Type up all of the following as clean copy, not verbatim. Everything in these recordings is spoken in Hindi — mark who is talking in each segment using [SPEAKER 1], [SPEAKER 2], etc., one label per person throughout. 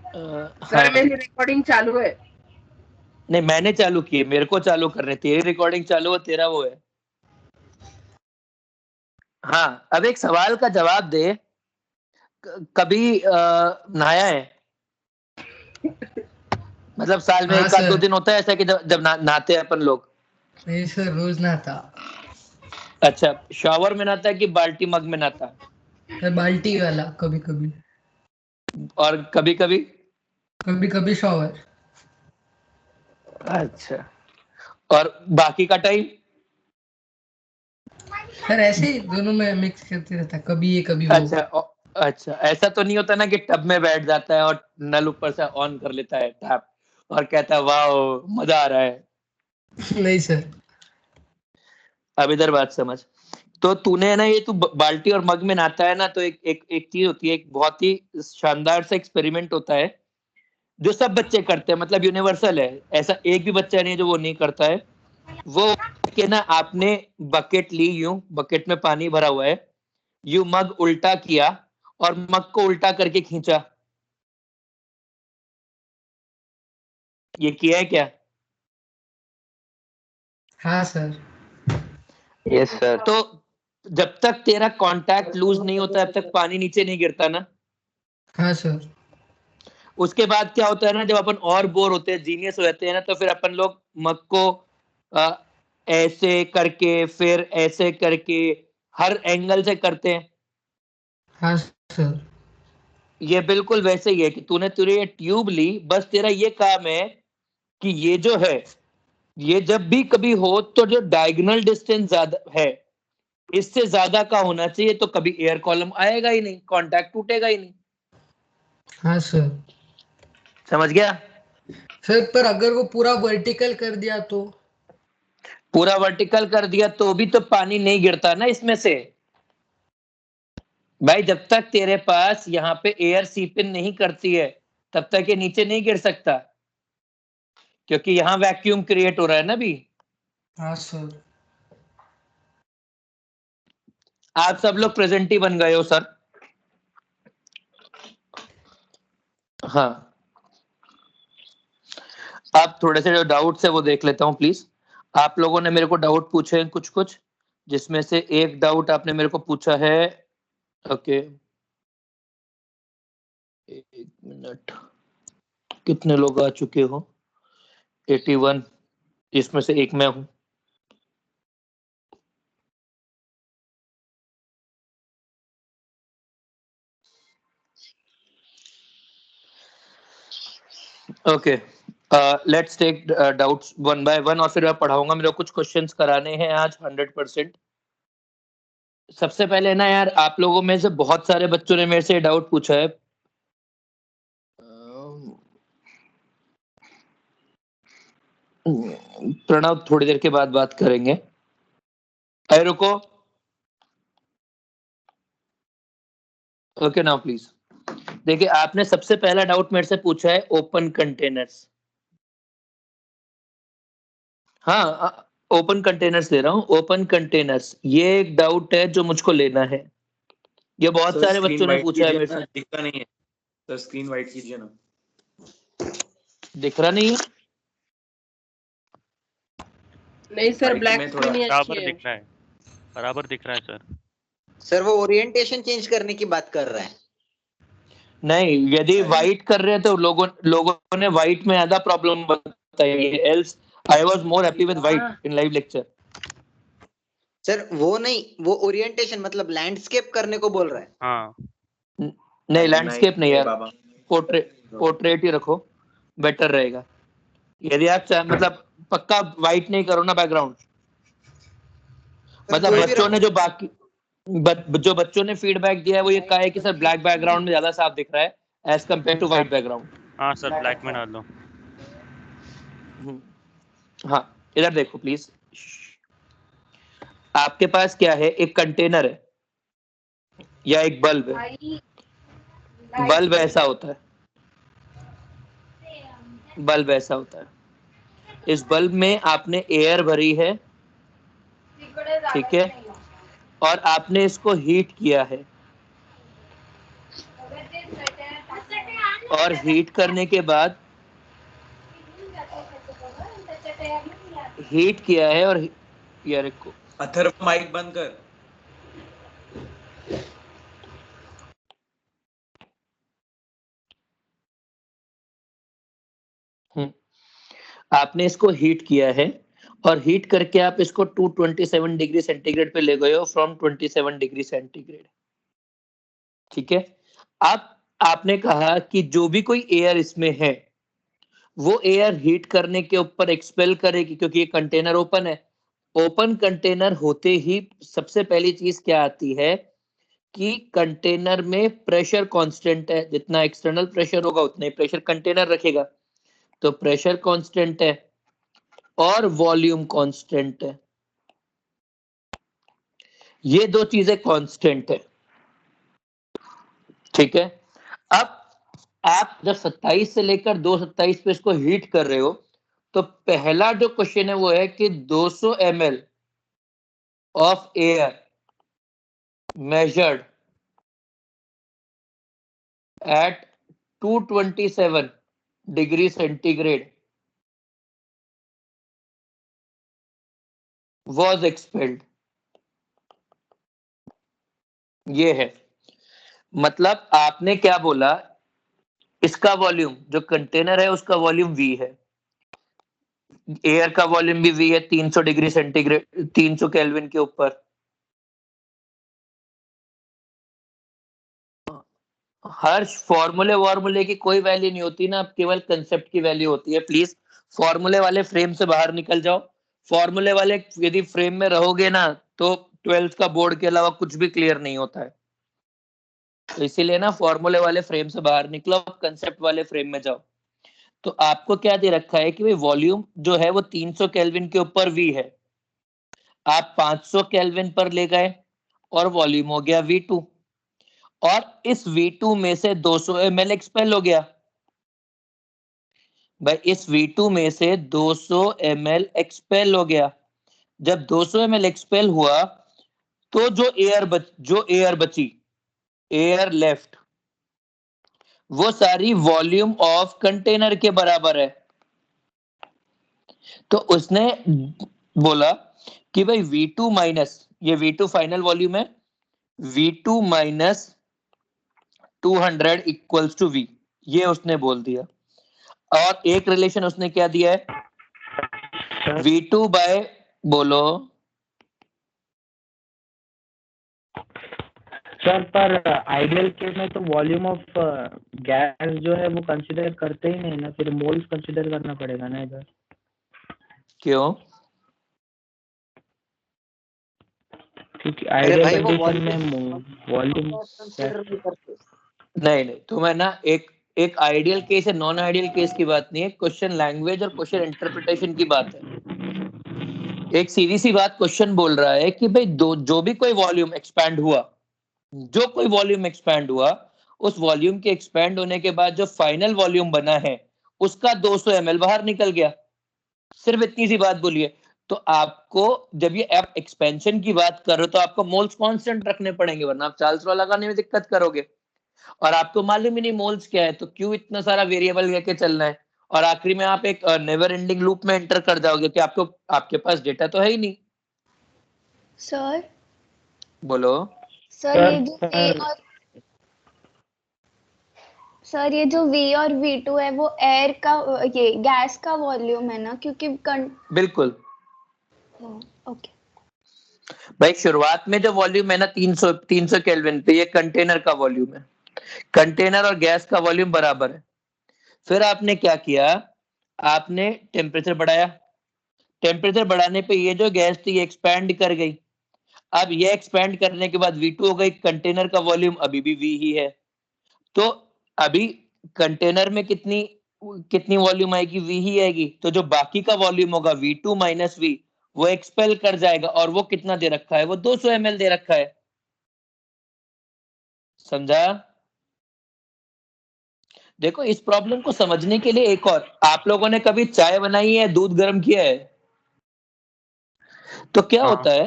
[SPEAKER 1] सर
[SPEAKER 2] हाँ
[SPEAKER 1] मेरी रिकॉर्डिंग चालू है।
[SPEAKER 2] नहीं, मैंने चालू की है, मेरे को चालू करने, तेरी रिकॉर्डिंग चालू है, तेरा वो है। हाँ, अब एक सवाल का जवाब दे। कभी नहाया है? मतलब साल में
[SPEAKER 3] हाँ
[SPEAKER 2] एक आध दो
[SPEAKER 3] सर।
[SPEAKER 2] दिन होता है ऐसा कि जब नहाते हैं अपन लोग?
[SPEAKER 3] नहीं सर, रोज नहाता।
[SPEAKER 2] अच्छा, शॉवर में नहाता है कि बाल्टी मग में नहाता है?
[SPEAKER 3] सर बाल्टी वाला, कभी कभी।
[SPEAKER 2] और कभी कभी?
[SPEAKER 3] कभी कभी शॉवर।
[SPEAKER 2] अच्छा, और बाकी का टाइम?
[SPEAKER 3] सर ऐसे ही दोनों में मिक्स करते रहता, कभी ये कभी वो।
[SPEAKER 2] अच्छा अच्छा, ऐसा तो नहीं होता ना कि टब में बैठ जाता है और नल ऊपर से ऑन कर लेता है टैप और कहता है वाह मजा आ रहा है?
[SPEAKER 3] नहीं सर।
[SPEAKER 2] अब इधर बात समझ। तो तूने है ना, ये तू बाल्टी और मग में नहाता है ना, तो एक चीज होती है, एक बहुत ही शानदार सा एक्सपेरिमेंट होता है जो सब बच्चे करते हैं, मतलब यूनिवर्सल है। ऐसा एक भी बच्चा नहीं है जो वो नहीं करता है। वो कि ना, आपने बकेट ली, यूं बकेट में पानी भरा हुआ है, यूं मग उल्टा किया और मग को उल्टा करके खींचा। ये किया है क्या?
[SPEAKER 3] हाँ सर।
[SPEAKER 4] Yes sir.
[SPEAKER 2] तो जब तक तेरा कांटेक्ट लूज नहीं होता तब तक पानी नीचे नहीं गिरता ना।
[SPEAKER 3] हाँ सर।
[SPEAKER 2] उसके बाद क्या होता है ना, जब अपन और बोर होते हैं, जीनियस हो जाते हैं ना, तो फिर अपन लोग मग को अ, ऐसे करके, फिर ऐसे करके, हर एंगल से करते हैं।
[SPEAKER 3] हाँ सर।
[SPEAKER 2] ये बिल्कुल वैसे ही है कि तूने तेरी ये ट्यूब ली, बस तेरा ये काम है कि ये जो है, ये जब भी कभी हो तो जो डायगोनल डिस्टेंस ज्यादा है, इससे ज्यादा का होना चाहिए, तो कभी एयर कॉलम आएगा ही नहीं, कांटेक्ट टूटेगा ही नहीं।
[SPEAKER 3] हाँ सर।
[SPEAKER 2] समझ गया?
[SPEAKER 3] सर पर अगर वो पूरा वर्टिकल कर दिया तो?
[SPEAKER 2] पूरा वर्टिकल कर दिया तो भी तो पानी नहीं गिरता ना इसमें से। भाई, जब तक तेरे पास यहाँ पे एयर सीप इन नहीं करती है तब तक ये नीचे नहीं गिर सकता, क्योंकि यहाँ वैक्यूम क्रिएट हो रहा है ना अभी।
[SPEAKER 3] हाँ सर।
[SPEAKER 2] आप सब लोग प्रेजेंट ही बन गए हो सर। हाँ, आप थोड़े से जो डाउट्स है वो देख लेता हूँ प्लीज। आप लोगों ने मेरे को डाउट पूछे हैं कुछ कुछ, जिसमें से एक डाउट आपने मेरे को पूछा है। ओके, एक मिनट, कितने लोग आ चुके हो? 81, इसमें से एक मैं हूँ। Okay, let's take doubts one by one, और फिर मैं पढ़ाऊंगा। मेरे को कुछ क्वेश्चंस कराने हैं आज 100%। सबसे पहले ना यार, आप लोगों में से बहुत सारे बच्चों ने मेरे से डाउट पूछा है। प्रणव, थोड़ी देर के बाद बात करेंगे। अरे रुको, ओके नाउ प्लीज। देखिए, आपने सबसे पहला डाउट मेरे से पूछा है ओपन कंटेनर्स। हाँ, ओपन कंटेनर्स ले रहा हूँ, ओपन कंटेनर्स, ये एक डाउट है जो मुझको लेना है। ये बहुत सारे बच्चों ने पूछा है मेरे से।
[SPEAKER 4] दिखता नहीं है सर, स्क्रीन वाइट कीजिए ना।
[SPEAKER 2] दिख रहा नहीं है?
[SPEAKER 1] नहीं सर,
[SPEAKER 4] White
[SPEAKER 1] ब्लैक
[SPEAKER 4] में थोड़ा
[SPEAKER 1] स्क्रीन ही अच्छी
[SPEAKER 5] बराबर
[SPEAKER 1] है।
[SPEAKER 5] दिख रहा है, बराबर दिख रहा है सर।
[SPEAKER 6] सर वो ओरिएंटेशन चेंज करने की बात कर रहा है।
[SPEAKER 2] नहीं, यदि व्हाइट कर रहे हैं तो लोगों ने व्हाइट में ज्यादा प्रॉब्लम बताई है, else I was more happy with white in live lecture.
[SPEAKER 6] Sir वो नहीं, वो ओरिएंटेशन मतलब लैंडस्केप करने को बोल रहा है।
[SPEAKER 5] हाँ,
[SPEAKER 2] नहीं, लैंडस्केप नहीं यार,
[SPEAKER 4] बाबा
[SPEAKER 2] पोर्ट्रेट ही रखो, बेटर रहेगा। यदि आप मतलब पक्का व्हाइट नहीं करो ना बैकग्राउंड। मतलब
[SPEAKER 6] कोई भी
[SPEAKER 2] बच्चों
[SPEAKER 6] रख-
[SPEAKER 2] ने जो बाकी जो बच्चों ने फीडबैक दिया है वो ये कहा है कि सर ब्लैक बैकग्राउंड में ज्यादा साफ दिख रहा है as compared to white background.
[SPEAKER 5] हाँ सर, ब्लैक में डाल दो।
[SPEAKER 2] हाँ, इधर देखो प्लीज। आपके पास क्या है? एक कंटेनर है या एक बल्ब है? बल्ब ऐसा होता है, बल्ब ऐसा होता है। इस बल्ब में आपने एयर भरी है, ठीक है, और आपने इसको हीट किया है। और हीट करने के बाद हीट किया है और ये रखो
[SPEAKER 4] अथर्व माइक बंद कर।
[SPEAKER 2] आपने इसको हीट किया है और हीट करके आप इसको 227 डिग्री सेंटीग्रेड पे ले गए हो फ्रॉम 27 डिग्री सेंटीग्रेड। ठीक है, अब आपने कहा कि जो भी कोई एयर इसमें है वो एयर हीट करने के ऊपर एक्सपेल करेगी, क्योंकि ये कंटेनर ओपन है। ओपन कंटेनर होते ही सबसे पहली चीज क्या आती है कि कंटेनर में प्रेशर कांस्टेंट है, जितना एक्सटर्नल प्रेशर होगा उतना ही प्रेशर कंटेनर रखेगा, तो प्रेशर कांस्टेंट है और वॉल्यूम कांस्टेंट है। ये दो चीजें कांस्टेंट है। ठीक है, अब आप जब 27 से लेकर 227 पे इसको हीट कर रहे हो तो पहला जो क्वेश्चन है वो है कि 200 ml of air measured at 227 degree centigrade was expelled। ये है, मतलब आपने क्या बोला, इसका वॉल्यूम जो कंटेनर है उसका वॉल्यूम V है, एयर का वॉल्यूम भी V है 300 डिग्री सेंटीग्रेड 300 केल्विन के ऊपर। हर फॉर्मूले की कोई वैल्यू नहीं होती ना, केवल कंसेप्ट की वैल्यू होती है। प्लीज फॉर्मूले वाले फ्रेम से बाहर निकल जाओ। फॉर्मूले वाले यदि फ्रेम में रहोगे ना तो 12th का बोर्ड के अलावा कुछ भी क्लियर नहीं होता है। तो इसीलिए ना फॉर्मूले वाले फ्रेम से बाहर निकलो, कंसेप्ट वाले फ्रेम में जाओ। तो आपको क्या दे रखा है कि भाई वॉल्यूम जो है वो 300 केल्विन के ऊपर V है, आप 500 केल्विन पर ले गए और वॉल्यूम हो गया V2, और इस V2 में से 200 ml एक्सपेल हो गया। भाई इस V2 में से 200 ml एक्सपेल हो गया। जब 200 ml एक्सपेल हुआ तो जो एयर बची, एयर लेफ्ट, वो सारी वॉल्यूम ऑफ कंटेनर के बराबर है। तो उसने बोला कि भाई V2 माइनस, ये V2 फाइनल वॉल्यूम है, V2 minus 200 equals to V, ये उसने बोल दिया। और एक रिलेशन उसने क्या दिया है, V2 बाय, बोलो
[SPEAKER 7] सर, पर आइडियल केस में तो वॉल्यूम ऑफ गैस जो है वो कंसीडर करते ही नहीं ना, फिर मोल्स कंसीडर करना पड़ेगा ना इधर।
[SPEAKER 2] क्यों?
[SPEAKER 7] क्योंकि
[SPEAKER 6] अरे
[SPEAKER 7] आइडियल
[SPEAKER 6] भाई वो
[SPEAKER 7] कंडीशन में वॉल्यूम
[SPEAKER 2] नहीं तो मैं ना एक आइडियल केस है, नॉन आइडियल केस की बात नहीं है, क्वेश्चन लैंग्वेज और क्वेश्चन इंटरप्रिटेशन की बात है। एक सीधी सी बात क्वेश्चन बोल रहा है कि भाई जो भी कोई वॉल्यूम एक्सपैंड हुआ, जो कोई वॉल्यूम एक्सपैंड हुआ, उस वॉल्यूम के एक्सपैंड होने के बाद जो फाइनल वॉल्यूम बना है उसका 200 ml बाहर निकल गया। सिर्फ इतनी सी बात बोलिए। तो आपको जब ये आप एक्सपेंशन की बात कर रहे हो तो आपको मोल्स कांस्टेंट रखने पड़ेंगे, वरना आप चार्ल्स लॉ लगाने में दिक्कत करोगे। और आपको मालूम ही नहीं मोल्स क्या है, तो क्यों इतना सारा वेरिएबल लेके चलना है, और आखिरी में आप एक नेवर एंडिंग लूप में एंटर कर जाओगे कि आपके पास डेटा तो है ही नहीं।
[SPEAKER 8] सर
[SPEAKER 2] बोलो
[SPEAKER 8] सर ये जो V और सर ये जो V और V2 है वो एयर का, ये गैस का वॉल्यूम है ना, क्योंकि
[SPEAKER 2] बिल्कुल
[SPEAKER 8] ओके।
[SPEAKER 2] भाई, शुरुआत में जो वॉल्यूम है ना 300 केल्विन पे, ये कंटेनर का वॉल्यूम है। कंटेनर और गैस का वॉल्यूम बराबर है। फिर आपने क्या किया, आपने टेम्परेचर बढ़ाया। टेम्परेचर बढ़ाने पे ये जो गैस थी ये एक्सपैंड कर गई। अब ये एक्सपैंड करने के बाद V2 हो गई, कंटेनर का वॉल्यूम अभी भी V ही है। तो अभी कंटेनर में कितनी वॉल्यूम आएगी, V ही आएगी। तो जो बाकी का वॉल्यूम होगा V2 माइनस V, वो एक्सपेल कर जाएगा। और वो कितना दे रखा है, वो 200 ml दे रखा है। समझा? देखो, इस प्रॉब्लम को समझने के लिए एक और, आप लोगों ने कभी चाय बनाई है, दूध गर्म किया है, तो क्या
[SPEAKER 5] हाँ।
[SPEAKER 2] होता है,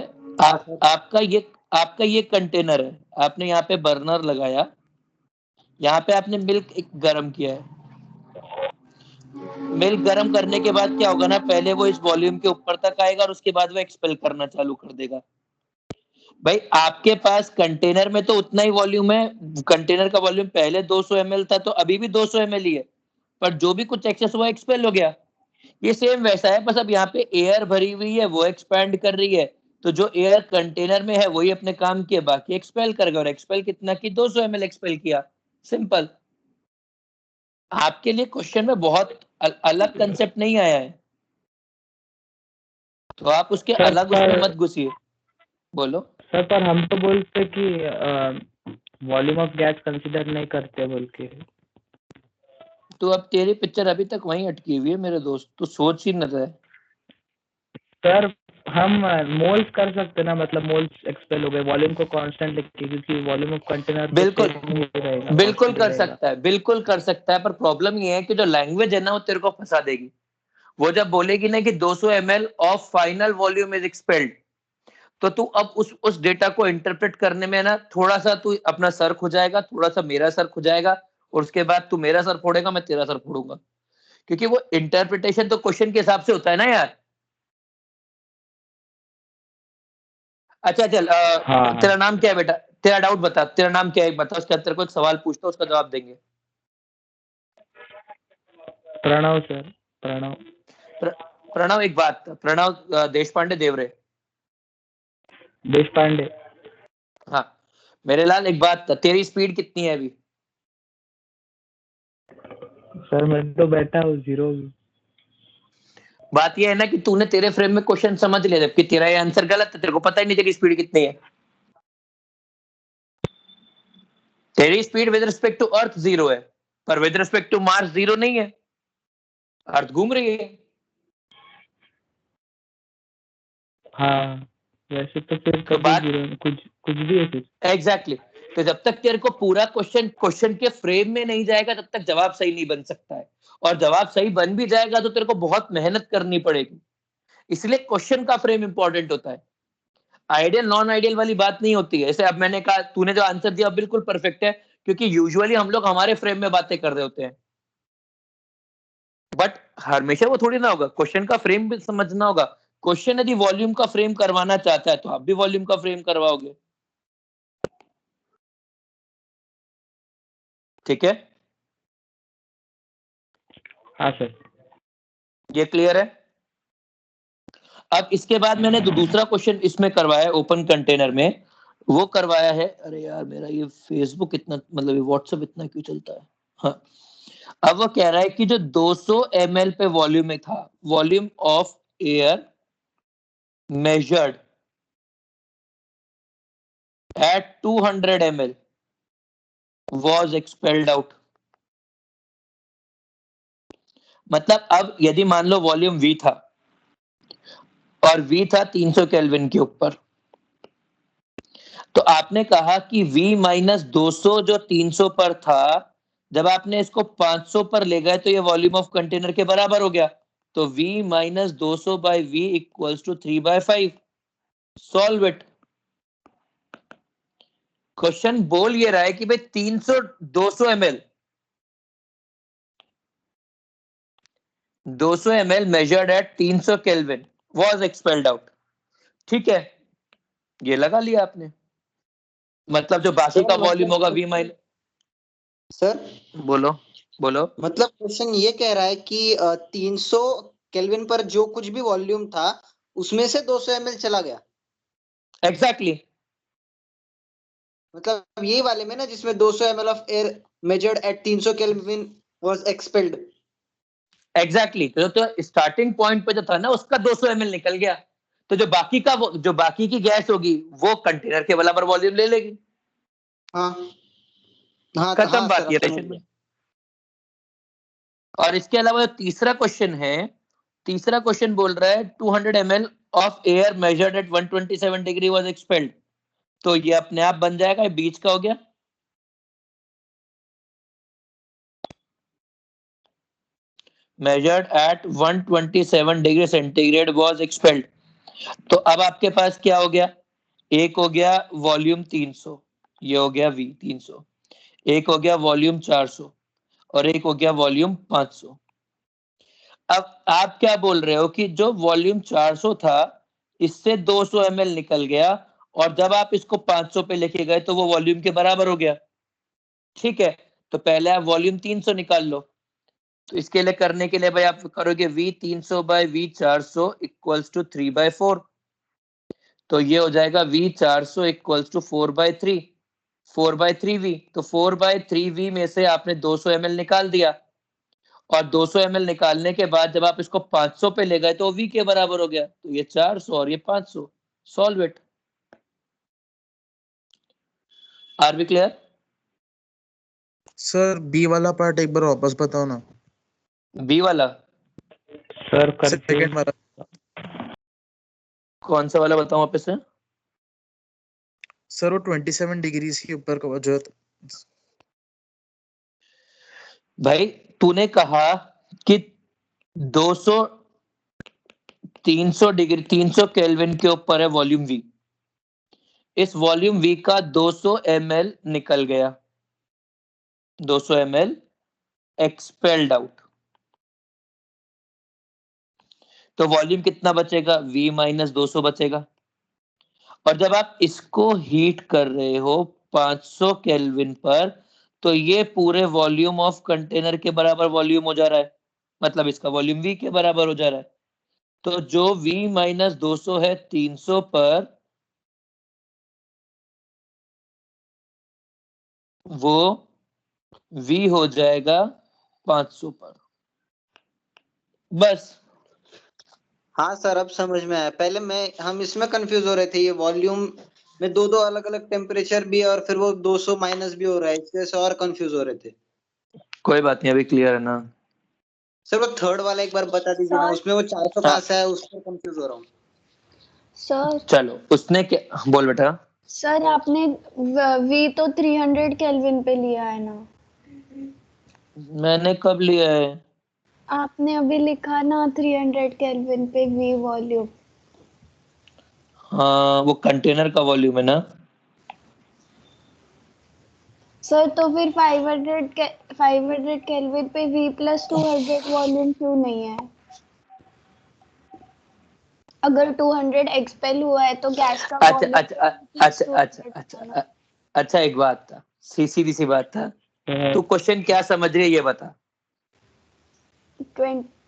[SPEAKER 2] आपका ये कंटेनर है, आपने यहाँ पे बर्नर लगाया, यहाँ पे आपने मिल्क एक गर्म किया है, मिल्क गर्म करने के बाद क्या होगा ना, पहले वो इस वॉल्यूम के ऊपर तक आएगा और उसके बाद वो एक्सपेल करना चालू कर देगा। भाई आपके पास कंटेनर में तो उतना ही वॉल्यूम है, कंटेनर का वॉल्यूम पहले 200 ml था तो अभी भी 200 ml ही है, पर जो भी कुछ एक्सेस हुआ एक्सपेल हो गया। ये सेम वैसा है, बस अब यहाँ पे एयर भरी हुई है, वो एक्सपैंड कर रही है, तो जो एयर कंटेनर में है वही अपने काम किए, बाकी एक्सपेल कर गया। और एक्सपेल कितना की 200 ml एक्सपेल किया, सिंपल। आपके लिए क्वेश्चन में बहुत अलग कंसेप्ट नहीं आया है, तो आप उसके
[SPEAKER 7] सर,
[SPEAKER 2] अलग उसमें मत घुसिए। बोलो
[SPEAKER 7] सर, पर हम तो बोलते कि वॉल्यूम ऑफ गैस कंसीडर नहीं करते बोल के।
[SPEAKER 2] तो अब तेरी पिक्चर अभी तक वहीं अटकी हुई है मेरे दोस्त, तू सोच ही न रहा है।
[SPEAKER 7] सर हम मोल्स कर सकते ना, मतलब मोल्स एक्सपेल हो गए, वॉल्यूम को कांस्टेंट लिखके, क्योंकि वॉल्यूम ऑफ कंटेनर
[SPEAKER 2] बिल्कुल बिल्कुल कर सकता है, बिल्कुल कर सकता है, पर प्रॉब्लम ये है कि जो लैंग्वेज है ना वो तेरे को फंसा देगी। वो जब बोलेगी ना कि 200 ml of final volume is expelled, तो तू अब उस डेटा को इंटरप्रेट करने में ना थोड़ा सा तू अपना सर खुजाएगा, थोड़ा सा मेरा सर खुजाएगा, और उसके बाद तू मेरा सर फोड़ेगा, मैं तेरा सर फोड़ूंगा, क्योंकि वो इंटरप्रिटेशन तो क्वेश्चन के हिसाब से होता है ना यार। अच्छा चल,
[SPEAKER 7] हाँ।
[SPEAKER 2] तेरा नाम क्या है बेटा? तेरा डाउट बता, तेरा नाम क्या है बता, उसके अंदर को एक सवाल पूछता, उसका जवाब देंगे।
[SPEAKER 7] प्रणव सर, प्रणव।
[SPEAKER 2] प्रणव एक बात, प्रणव देशपांडे देवरे?
[SPEAKER 7] देशपांडे।
[SPEAKER 2] हाँ मेरे लाल एक बात, तेरी स्पीड कितनी है अभी?
[SPEAKER 7] सर मैं तो बैठा हूँ 0।
[SPEAKER 2] बात यह है ना कि तूने तेरे फ्रेम में क्वेश्चन समझ लिया, जबकि तेरा ये आंसर गलत है, तेरे को पता ही नहीं तेरी स्पीड कितनी है। तेरी speed with respect to earth 0 है, पर विद रिस्पेक्ट टू मार्स 0 नहीं है, अर्थ घूम रही है।
[SPEAKER 7] हाँ वैसे तो फिर
[SPEAKER 2] तो
[SPEAKER 7] कभी
[SPEAKER 2] बात
[SPEAKER 7] 0 कुछ भी है फिर।
[SPEAKER 2] एग्जैक्टली तो जब तक तेरे को पूरा क्वेश्चन के फ्रेम में नहीं जाएगा तब तक जवाब सही नहीं बन सकता है, और जवाब सही बन भी जाएगा तो तेरे को बहुत मेहनत करनी पड़ेगी। इसलिए क्वेश्चन का फ्रेम इंपॉर्टेंट होता है, आइडियल नॉन आइडियल वाली बात नहीं होती है। जैसे अब मैंने कहा, तूने जो आंसर दिया बिल्कुल परफेक्ट है, क्योंकि यूजुअली हम लोग हमारे फ्रेम में बातें कर रहे होते हैं, बट हमेशा वो थोड़ी ना होगा, क्वेश्चन का फ्रेम भी समझना होगा। क्वेश्चन यदि वॉल्यूम का फ्रेम करवाना चाहता है तो आप भी वॉल्यूम का फ्रेम करवाओगे, ठीक है?
[SPEAKER 7] हाँ सर।
[SPEAKER 2] ये क्लियर है? अब इसके बाद मैंने दूसरा क्वेश्चन इसमें करवाया है ओपन कंटेनर में, वो करवाया है, अरे यार मेरा ये फेसबुक इतना, मतलब ये व्हाट्सएप इतना क्यों चलता है। हाँ, अब वो कह रहा है कि जो 200 ml पे वॉल्यूम में था, volume of air measured at 200 ml was expelled out। मतलब अब यदि मान लो वॉल्यूम V था और V था 300 केल्विन के ऊपर, तो आपने कहा कि V माइनस 200 जो 300 पर था, जब आपने इसको 500 पर ले गए तो ये वॉल्यूम ऑफ कंटेनर के बराबर हो गया, तो V minus 200 by V equals to 3/5। Solve it. Question बोल ये रहा है कि भाई 200 ml 200 ml measured at 300 kelvin was expelled out। ठीक है, ये लगा लिया आपने, मतलब जो बाकी का वॉल्यूम होगा V माइनस।
[SPEAKER 6] सर
[SPEAKER 2] बोलो बोलो।
[SPEAKER 6] मतलब क्वेश्चन ये कह रहा है कि 300 केल्विन पर जो कुछ भी वॉल्यूम था उसमें से 200 ml चला गया।
[SPEAKER 2] एग्जैक्टली
[SPEAKER 6] मतलब ये वाले में ना, जिसमें 200 ml of air measured eight 300 kelvin was expelled.
[SPEAKER 2] Exactly तो स्टार्टिंग पॉइंट पे जो था ना उसका 200 ml निकल गया, तो जो बाकी की गैस होगी वो कंटेनर के बराबर वॉल्यूम ले लेगी।
[SPEAKER 6] हाँ हाँ
[SPEAKER 2] खत्म
[SPEAKER 6] हाँ
[SPEAKER 2] बात
[SPEAKER 6] सर,
[SPEAKER 2] ये
[SPEAKER 6] अब समझ
[SPEAKER 2] रेशन में।
[SPEAKER 6] गया।
[SPEAKER 2] और इसके अलावा तीसरा क्वेश्चन है, तीसरा क्वेश्चन बोल रहा है 200 ml of air measured eight 127 degree was expelled, तो ये अपने आप बन जाएगा, ये बीच का हो गया। measured at 127 degree centigrade was expelled, तो अब आपके पास क्या हो गया, एक हो गया वॉल्यूम 300, ये हो गया V 300, एक हो गया वॉल्यूम 400 और एक हो गया वॉल्यूम 500। अब आप क्या बोल रहे हो कि जो वॉल्यूम 400 था इससे 200 ml निकल गया और जब आप इसको 500 पे लेके गए तो वो वॉल्यूम के बराबर हो गया। ठीक है, तो पहले आप वॉल्यूम 300 निकाल लो। तो इसके लिए करने के लिए भाई आप करोगे V 300 by V 400 equals to 3/4। तो ये हो जाएगा V 400 इक्वल्स टू 4/3, 4/3V। तो 4/3V में से आपने 200 ml निकाल दिया और 200 ml निकालने के बाद जब आप इसको 500 पे ले गए तो V के बराबर हो गया। तो ये 400 और ये 500। Solve it. Are we clear?
[SPEAKER 9] Sir B वाला पार्ट एक बार वापस बताओ ना।
[SPEAKER 2] बी वाला
[SPEAKER 7] सर करके
[SPEAKER 9] सेकंड वाला
[SPEAKER 2] कौन सा वाला बताऊं वापस से?
[SPEAKER 9] सर वो 27 डिग्रीज के ऊपर का जो
[SPEAKER 2] भाई तूने कहा कि 200 300 डिग्री 300 केल्विन के ऊपर है वॉल्यूम V। इस वॉल्यूम V का 200 ml निकल गया, 200 ml एक्सपेल्ड आउट। तो वॉल्यूम कितना बचेगा? V माइनस 200 बचेगा। और जब आप इसको हीट कर रहे हो 500 केल्विन पर तो ये पूरे वॉल्यूम ऑफ कंटेनर के बराबर वॉल्यूम हो जा रहा है, मतलब इसका वॉल्यूम V के बराबर हो जा रहा है। तो जो V माइनस 200 है 300 पर वो V हो जाएगा 500 पर। बस।
[SPEAKER 6] हाँ सर, अब समझ में आया। पहले हम इसमें कंफ्यूज हो रहे थे, ये वॉल्यूम में दो दो अलग अलग टेम्परेचर भी है और फिर वो 200 माइनस भी हो रहा है, इस वजह से और कंफ्यूज हो रहे थे।
[SPEAKER 2] कोई बात नहीं, अभी क्लियर है ना?
[SPEAKER 6] सर वो थर्ड वाला एक बार बता दीजिए ना,
[SPEAKER 8] सर
[SPEAKER 6] उसमें वो 400 कहाँ से है, उस पर कंफ्यूज हो रहा हूँ।
[SPEAKER 8] सर
[SPEAKER 2] चलो उसने क्या बोल बेटा?
[SPEAKER 8] सर आपने वी तो 300 केल्विन पे लिया है ना?
[SPEAKER 2] मैंने कब लिया है?
[SPEAKER 8] आपने अभी लिखा ना 300 केल्विन पे वी वॉल्यूम।
[SPEAKER 2] हाँ वो कंटेनर का वॉल्यूम है ना।
[SPEAKER 8] सर तो फिर 500 केल्विन पे वी प्लस 200 वॉल्यूम क्यों नहीं है? अगर 200 एक्सपेल हुआ है तो गैस का
[SPEAKER 2] अच्छा
[SPEAKER 8] वॉल्यूम
[SPEAKER 2] अच्छा अच्छा अच्छा अच्छा अच्छा, एक बात था, सीधी सी बात था। तू क्वेश्चन क्या समझ रही है ये बता।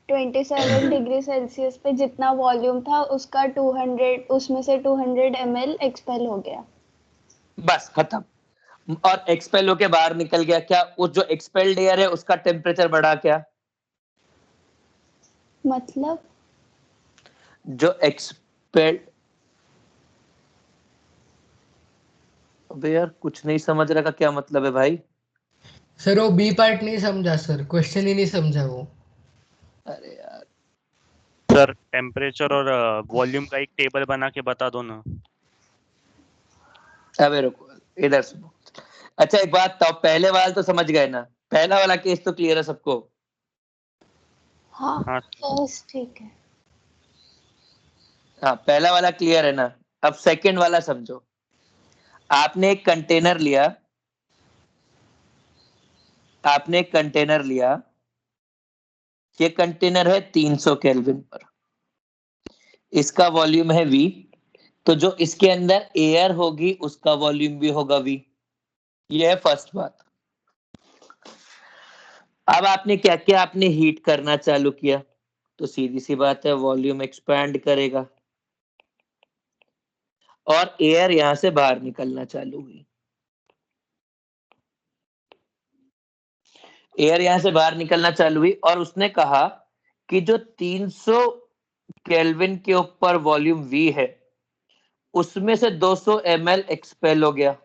[SPEAKER 8] 27 डिग्री सेल्सियस पे जितना वॉल्यूम था उसका 200, उसमें से 200 ml एक्सपेल हो गया।
[SPEAKER 2] बस खत्म। और एक्सपेल होके बाहर निकल गया, क्या उस जो एक्सपेल्ड एयर है उसका टेम्परेचर बढ़ा? क्या
[SPEAKER 8] मतलब?
[SPEAKER 2] जो एक्सपेल्ड, अबे यार कुछ नहीं समझ रहा का क्या मतलब है भाई?
[SPEAKER 3] सर वो बी पार्ट नहीं समझा सर, क्वेश्चन ही नहीं समझा वो।
[SPEAKER 2] अरे यार
[SPEAKER 5] सर टेम्परेचर और वॉल्यूम का एक टेबल बना के बता दो ना।
[SPEAKER 2] अबे रुको, इधर सुनो। अच्छा एक बात तो, पहले वाला तो समझ गए ना? पहला वाला केस तो क्लियर है सबको?
[SPEAKER 8] हाँ
[SPEAKER 5] हाँ
[SPEAKER 8] बस ठीक है।
[SPEAKER 2] हाँ पहला वाला क्लियर है ना? अब सेकंड वाला समझो। आपने एक कंटेनर लिया, आपने एक कंटेनर लिया, ये कंटेनर है 300 केल्विन पर, इसका वॉल्यूम है V। तो जो इसके अंदर एयर होगी उसका वॉल्यूम भी होगा V। ये है फर्स्ट बात। अब आपने क्या किया? आपने हीट करना चालू किया तो सीधी सी बात है वॉल्यूम एक्सपैंड करेगा और एयर यहां से बाहर निकलना चालू हुई। एयर यहां से बाहर निकलना चालू हुई और उसने कहा कि जो 300 केल्विन के ऊपर वॉल्यूम V है उसमें से 200 ml एक्सपेल हो गया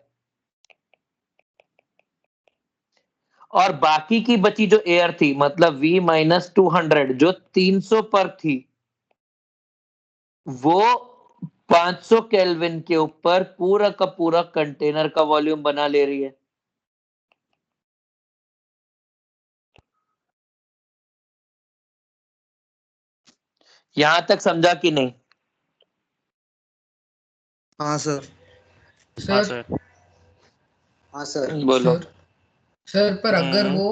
[SPEAKER 2] और बाकी की बची जो एयर थी, मतलब V माइनस 200 जो 300 पर थी, वो 500 केल्विन के ऊपर पूरा का पूरा कंटेनर का वॉल्यूम बना ले रही है। यहां तक समझा कि नहीं?
[SPEAKER 9] हाँ सर।
[SPEAKER 5] हाँ
[SPEAKER 3] सर
[SPEAKER 5] सर।
[SPEAKER 6] हाँ सर।
[SPEAKER 2] बोलो।
[SPEAKER 3] सर सर पर अगर वो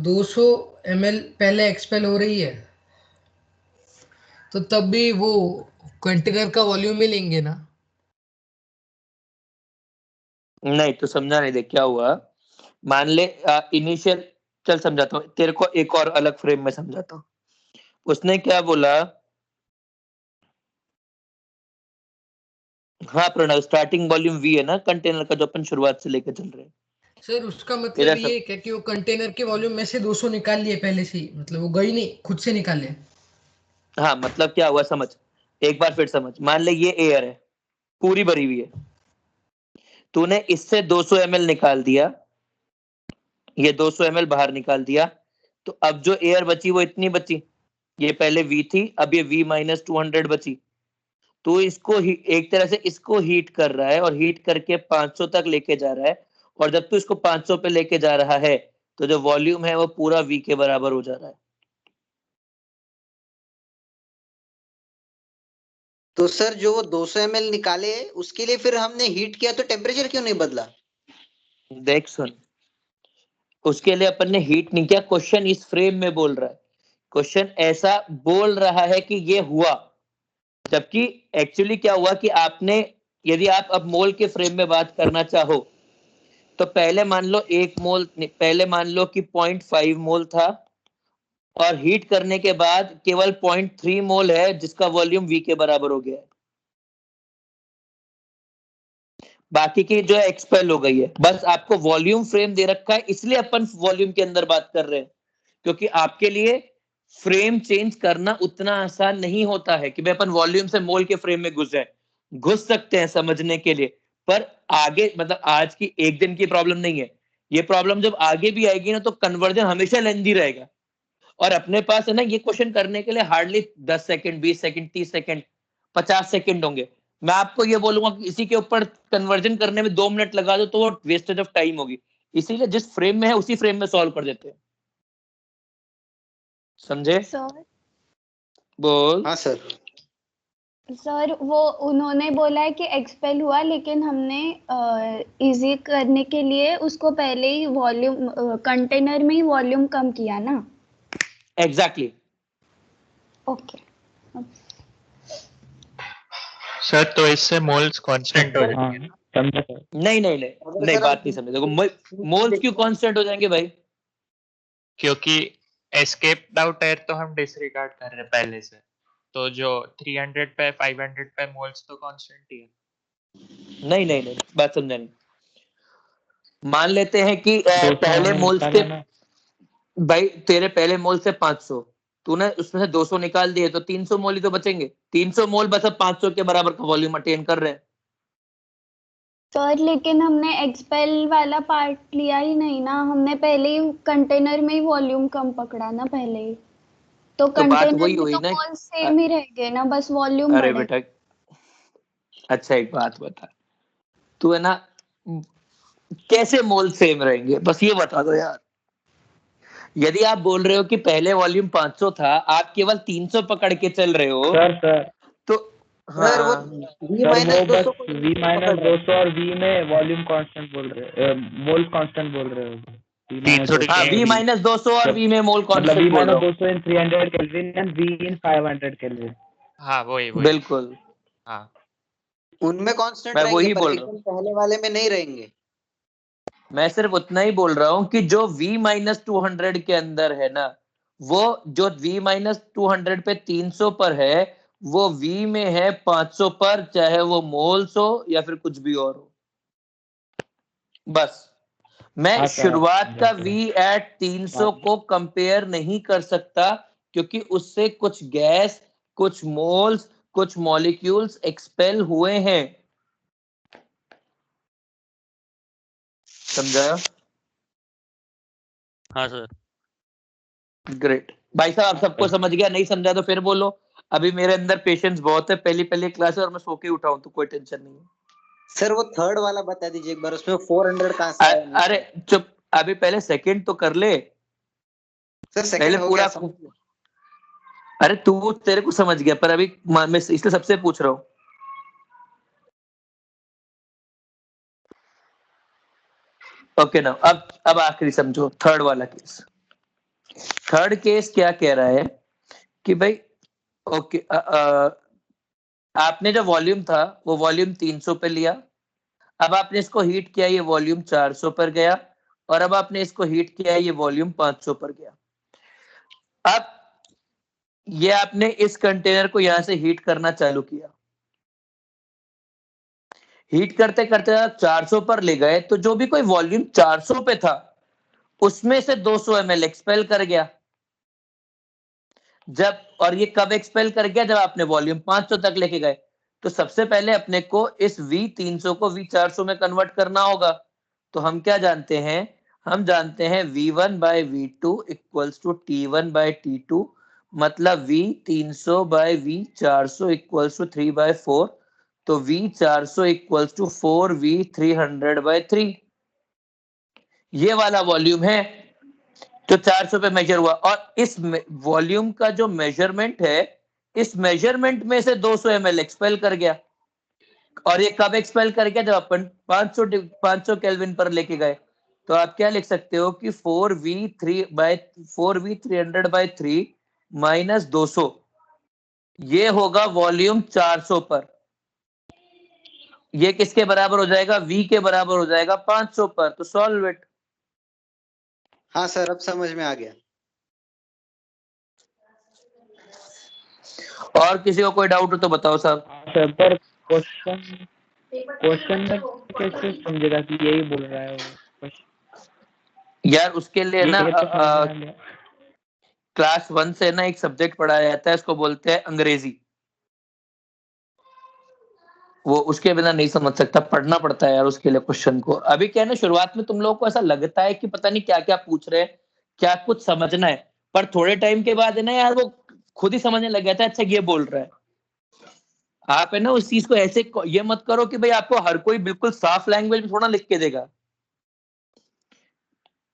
[SPEAKER 3] 200 ml पहले एक्सपेल हो रही है तो तब भी वो कंटेनर का वॉल्यूम ही लेंगे ना?
[SPEAKER 2] नहीं तो समझा नहीं, देख क्या हुआ। मान ले इनिशियल, चल समझाता हूँ तेरे को, एक और अलग फ्रेम में समझाता हूँ। उसने क्या बोला, हाँ प्रणव, स्टार्टिंग वॉल्यूम वी है ना कंटेनर का, जो अपन शुरुआत से लेकर चल रहे हैं।
[SPEAKER 3] सर उसका मतलब
[SPEAKER 2] इधर
[SPEAKER 3] ये क्या कि वो कंटेनर के वॉल्यूम में से 200 निकाल लिए पहले से ही, मतलब वो गई नहीं, खुद से निकाले।
[SPEAKER 2] हाँ मतलब क्या हुआ समझ, एक बार फिर समझ। मान ले ये एयर है, पूरी भरी हुई है, तूने इससे 200 ml निकाल दिया, ये 200 ml बाहर निकाल दिया, तो अब जो एयर बची वो इतनी बची, ये पहले V थी, अब ये V माइनस 200 बची। तो इसको एक तरह से इसको हीट कर रहा है, और हीट करके 500 तक लेके जा रहा है, और जब तू इसको 500 पे लेके जा रहा है तो जो वॉल्यूम है वो पूरा V के बराबर हो जा रहा है।
[SPEAKER 6] तो सर जो वो 200 ml निकाले उसके लिए फिर हमने हीट किया तो टेम्परेचर क्यों नहीं बदला?
[SPEAKER 2] देख सुन, उसके लिए अपन ने हीट नहीं किया, क्वेश्चन इस फ्रेम में बोल रहा है, क्वेश्चन ऐसा बोल रहा है कि ये हुआ, जबकि एक्चुअली क्या हुआ कि आपने, यदि आप अब मोल के फ्रेम में बात करना चाहो तो पहले मान लो 1 मोल, पहले मान लो कि 0.5 मोल था, और हीट करने के बाद केवल 0.3 मोल है, जिसका वॉल्यूम V के बराबर हो गया है। बाकी की जो है एक्सपेल हो गई है। बस आपको वॉल्यूम फ्रेम दे रखा है, इसलिए अपन वॉल्यूम के अंदर बात कर रहे हैं, क्योंकि आपके लिए फ्रेम चेंज करना उतना आसान नहीं होता है कि भाई अपन वॉल्यूम से मोल के फ्रेम में घुस सकते हैं समझने के लिए, पर आगे मतलब आज की एक दिन की प्रॉब्लम नहीं है, ये प्रॉब्लम जब आगे भी आएगी ना तो कन्वर्जन हमेशा लेंदी रहेगा, और अपने पास है ना ये क्वेश्चन करने के लिए hardly 10 second, 20 second, 30 second, 50 second होंगे। मैं आपको ये बोलूंगा कि इसी के ऊपर कन्वर्जन करने में 2 मिनट लगा दो तो वो वेस्टेज ऑफ टाइम होगी, इसीलिए जिस फ्रेम में है उसी फ्रेम में सॉल्व कर देते हैं। समझे?
[SPEAKER 8] सर
[SPEAKER 2] बोल।
[SPEAKER 6] हाँ सर।
[SPEAKER 8] सर वो उन्होंने बोला है कि एक्सपेल हुआ, लेकिन हमने इजी करने के लिए उसको पहले ही वॉल्यूम कंटेनर में ही वॉल्यूम कम किया ना?
[SPEAKER 2] एग्जैक्टली।
[SPEAKER 8] ओके।
[SPEAKER 10] सर तो इससे मोल्स कांस्टेंट हो
[SPEAKER 7] हाँ
[SPEAKER 10] जाएंगे।
[SPEAKER 7] समझा सर।
[SPEAKER 2] नहीं नहीं नहीं
[SPEAKER 6] अगर
[SPEAKER 2] नहीं,
[SPEAKER 6] सर
[SPEAKER 2] बात नहीं समझे। देखो मोल्स क्यों कांस्टेंट हो जाएंगे भाई?
[SPEAKER 10] क्योंकि एस्केप्ड आउट एयर तो हम डिसरिगार्ड कर रहे हैं पहले से, तो जो 300 पे 500 पे मोल्स तो कांस्टेंट ही है।
[SPEAKER 2] नहीं नहीं नहीं, बात समझा नहीं। मान लेते हैं कि
[SPEAKER 7] 200
[SPEAKER 2] पहले
[SPEAKER 7] हमने
[SPEAKER 2] मोल
[SPEAKER 7] निकाला
[SPEAKER 2] से,
[SPEAKER 7] ना।
[SPEAKER 2] भाई तेरे पहले मोल से 500, तूने उसमें से 200 निकाल दिए तो 300 मोल ही तो बचेंगे। 300 मोल बस अब 500 के बराबर का वॉल्यूम अटेन कर रहे हैं।
[SPEAKER 8] सर लेकिन हमने एक्सपेल वाला पार्ट लिया ही नहीं ना, हमने पहले ही कंटेनर में ही वॉल्यूम कम पकड़ा ना पहले ही, तो
[SPEAKER 2] तो बात
[SPEAKER 8] कंटेनर
[SPEAKER 2] वही
[SPEAKER 8] में
[SPEAKER 2] हुई
[SPEAKER 8] तो
[SPEAKER 2] ना।
[SPEAKER 8] मोल सेम ही रह गए ना, बस वॉल्यूम
[SPEAKER 2] अरे
[SPEAKER 8] बढ़े।
[SPEAKER 2] बेटा, अच्छा एक बात बता, तू है ना, कैसे मोल सेम रहेंगे बस ये बता दो यार। यदि आप बोल रहे हो कि पहले वॉल्यूम 500 था, आप केवल 300 पकड़ के चल रहे हो,
[SPEAKER 7] सर
[SPEAKER 2] तो
[SPEAKER 6] सर वो
[SPEAKER 2] हाँ
[SPEAKER 6] V
[SPEAKER 7] सर
[SPEAKER 6] माइनस
[SPEAKER 7] वो
[SPEAKER 6] 200
[SPEAKER 7] बस
[SPEAKER 6] को
[SPEAKER 7] V माइनस
[SPEAKER 6] पकड़ रहे
[SPEAKER 7] 200 और V में वॉल्यूम कांस्टेंट बोल रहे, मोल कांस्टेंट बोल रहे हो। V माइनस
[SPEAKER 10] 300
[SPEAKER 2] हाँ,
[SPEAKER 10] डिग्री
[SPEAKER 2] V माइनस 200 और V में मोल
[SPEAKER 7] मतलब
[SPEAKER 2] कांस्टेंट
[SPEAKER 7] V
[SPEAKER 2] बोल रहा
[SPEAKER 7] माइनस
[SPEAKER 2] हूँ।
[SPEAKER 7] 200 इन 300 kelvin and V in 500 kelvin.
[SPEAKER 10] हाँ वही वही।
[SPEAKER 2] बिल्कुल,
[SPEAKER 10] हाँ
[SPEAKER 6] उनमें कांस्टेंट
[SPEAKER 2] मैं
[SPEAKER 6] रहेंगे
[SPEAKER 2] वही
[SPEAKER 6] पर
[SPEAKER 2] बोल रहा
[SPEAKER 6] एकदम
[SPEAKER 2] हूँ।
[SPEAKER 6] पहले वाले में नहीं रहेंगे।
[SPEAKER 2] मैं सिर्फ उतना ही बोल रहा हूँ कि जो V माइनस 200 के अंदर है ना, वो जो V माइनस 200 पे 300 पर है, वो V में है 500 पर, चाहे वो मोल्स हो या फिर कुछ भी और हो। बस मैं
[SPEAKER 7] हाँ सर
[SPEAKER 2] शुरुआत का
[SPEAKER 7] जैसे
[SPEAKER 2] V एट 300 को कंपेयर नहीं कर सकता, क्योंकि उससे कुछ गैस, कुछ मोल्स, कुछ मॉलिक्यूल्स एक्सपेल हुए हैं। समझा?
[SPEAKER 5] हाँ सर।
[SPEAKER 2] ग्रेट भाई साहब, आप सबको समझ गया? नहीं समझा तो फिर बोलो। अभी मेरे अंदर पेशेंस बहुत है, पहली पहली क्लास है और मैं सो के उठाऊं तो कोई टेंशन नहीं है।
[SPEAKER 6] सर वो थर्ड वाला बता दीजिए एक बार, उसमें 400 कहाँ से आया? नहीं
[SPEAKER 2] अरे चुप, अभी पहले सेकंड तो कर ले।
[SPEAKER 6] सर
[SPEAKER 2] पहले
[SPEAKER 6] सेकंड हो
[SPEAKER 2] पूरा
[SPEAKER 6] गया, समझ गया।
[SPEAKER 2] अरे तू, तेरे को समझ गया, पर अभी मैं इसलिए सबसे पूछ रहा हूँ। ओके ना, अब आखिरी समझो, थर्ड वाला केस। थर्ड केस क्या कह रहा है कि भाई ओके, आपने जो वॉल्यूम था वो वॉल्यूम 300 पे लिया, अब आपने इसको हीट किया, ये वॉल्यूम 400 पर गया, और अब आपने इसको हीट किया, ये वॉल्यूम 500 पर गया। अब ये आपने इस कंटेनर को यहां से हीट करना चालू किया, हीट करते करते आप 400 पर ले गए, तो जो भी कोई वॉल्यूम 400 पे था उसमें से 200 ml एक्सपेल कर गया। जब, और ये कब एक्सपेल कर गया, जब आपने वॉल्यूम 500 तक लेके गए। तो सबसे पहले अपने को इस V300 को V400 में कन्वर्ट करना होगा। तो हम क्या जानते हैं, हम जानते हैं V1 by V2 equals to T1 by T2, मतलब V300 by V400 equals to 3/4। तो V400 equals to 4V300 by 3। ये वाला वॉल्यूम है जो 400 पे मेजर हुआ, और इस वॉल्यूम का जो मेजरमेंट है, इस मेजरमेंट में से 200 ml एक्सपेल कर गया। और ये कब एक्सपेल कर गया, जब अपन 500 केल्विन पर लेके गए। तो आप क्या लिख सकते हो कि 4V300 by 3 माइनस 200, ये होगा वॉल्यूम 400 पर। ये किसके बराबर हो जाएगा, V के बराबर हो जाएगा 500 पर। तो सॉल्व इट।
[SPEAKER 6] हाँ सर, अब समझ में आ गया।
[SPEAKER 2] और किसी को कोई डाउट हो तो बताओ साहब।
[SPEAKER 7] सर पर क्वेश्चन में कैसे समझेगा कि यही बोल रहा है वो?
[SPEAKER 2] यार उसके लिए ना
[SPEAKER 7] ये तो समझ में आ गया।
[SPEAKER 2] क्लास 1 से ना एक सब्जेक्ट पढ़ाया जाता है, इसको बोलते हैं अंग्रेजी। वो उसके बिना नहीं समझ सकता, पढ़ना पड़ता है यार उसके लिए क्वेश्चन को। अभी क्या है ना, शुरुआत में तुम लोगों को ऐसा लगता है कि पता नहीं क्या क्या पूछ रहे हैं, क्या कुछ समझना है, पर थोड़े टाइम के बाद है ना यार, वो खुद ही समझने लग जाता है, अच्छा ये बोल रहा है। आप है ना उस चीज को ऐसे ये मत करो कि भाई आपको हर कोई बिल्कुल साफ लैंग्वेज में थोड़ा लिख के देगा।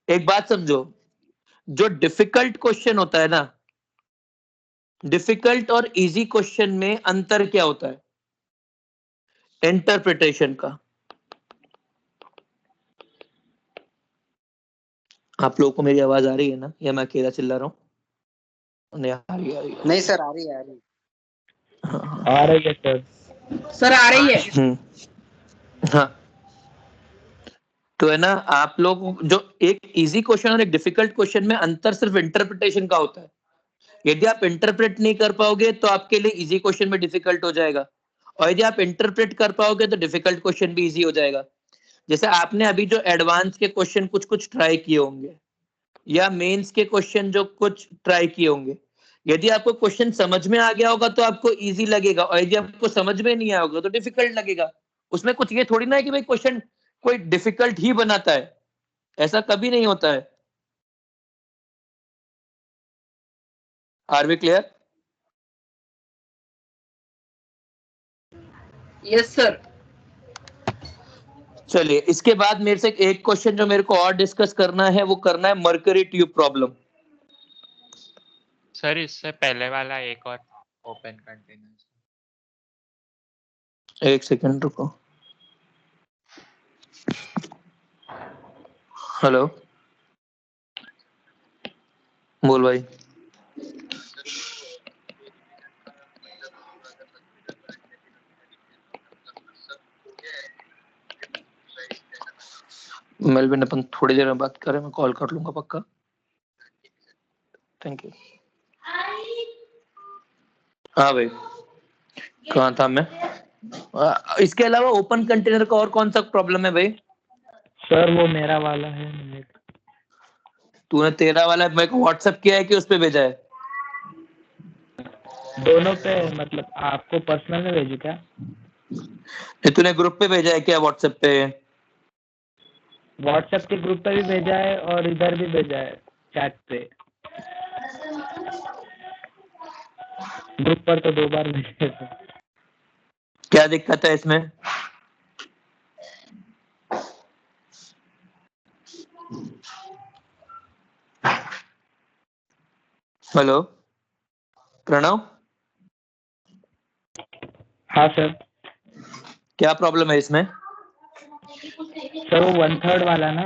[SPEAKER 2] एक बात समझो, जो डिफिकल्ट क्वेश्चन होता है ना, डिफिकल्ट और इजी क्वेश्चन में अंतर क्या होता है, इंटरप्रिटेशन का। आप लोगों को मेरी आवाज आ रही है ना, या मैं अकेला चिल्ला रहा हूँ? नहीं आ रही, आ रही है।
[SPEAKER 6] नहीं सर, आ रही है, आ रही है।
[SPEAKER 7] आ रही है सर।
[SPEAKER 1] सर आ रही है।
[SPEAKER 2] हाँ, तो है ना, आप लोग जो एक इजी क्वेश्चन और एक डिफिकल्ट क्वेश्चन में अंतर सिर्फ इंटरप्रिटेशन का होता है। यदि आप इंटरप्रेट नहीं कर पाओगे तो आपके लिए इजी क्वेश्चन में डिफिकल्ट हो जाएगा, और यदि आप इंटरप्रेट कर पाओगे तो डिफिकल्ट क्वेश्चन भी इजी हो जाएगा। जैसे आपने अभी जो एडवांस के क्वेश्चन कुछ कुछ ट्राई किए होंगे, या मेंस के क्वेश्चन जो कुछ ट्राई किए होंगे, यदि आपको क्वेश्चन समझ में आ गया होगा तो आपको इजी लगेगा, और यदि आपको समझ में नहीं आया होगा तो डिफिकल्ट लगेगा। उसमें कुछ ये थोड़ी ना है कि भाई क्वेश्चन कोई डिफिकल्ट ही बनाता है, ऐसा कभी नहीं होता है। Are we clear?
[SPEAKER 1] Yes sir.
[SPEAKER 2] चलिए, इसके बाद मेरे से एक क्वेश्चन जो मेरे को और डिस्कस करना है, वो करना है मर्करी ट्यूब प्रॉब्लम।
[SPEAKER 10] सर इससे पहले वाला एक और ओपन कंटेनर।
[SPEAKER 2] एक सेकंड रुको। हेलो, बोल भाई। मेलविन, अपन थोड़ी देर में बात करें, मैं कॉल कर लूंगा पक्का। Thank you. हाँ भाई, कहाँ था मैं? इसके अलावा ओपन कंटेनर का और कौन सा प्रॉब्लम है भाई?
[SPEAKER 7] सर वो मेरा वाला है।
[SPEAKER 2] तूने तेरा वाला मेरे को व्हाट्सएप किया है कि उस पे भेजा है?
[SPEAKER 7] दोनों पे, मतलब आपको पर्सनल में भेजू क्या?
[SPEAKER 2] तूने ग्रुप पे भेजा है क्या, व्हाट्सएप पे?
[SPEAKER 7] व्हाट्सएप के ग्रुप पे भी भेजा है और इधर भी भेजा है चैट पे। ग्रुप पर तो 2 बार भेजे थे।
[SPEAKER 2] क्या दिक्कत है इसमें? हेलो प्रणव।
[SPEAKER 7] हाँ सर।
[SPEAKER 2] क्या प्रॉब्लम है इसमें?
[SPEAKER 7] सर वो 1/3 वाला ना,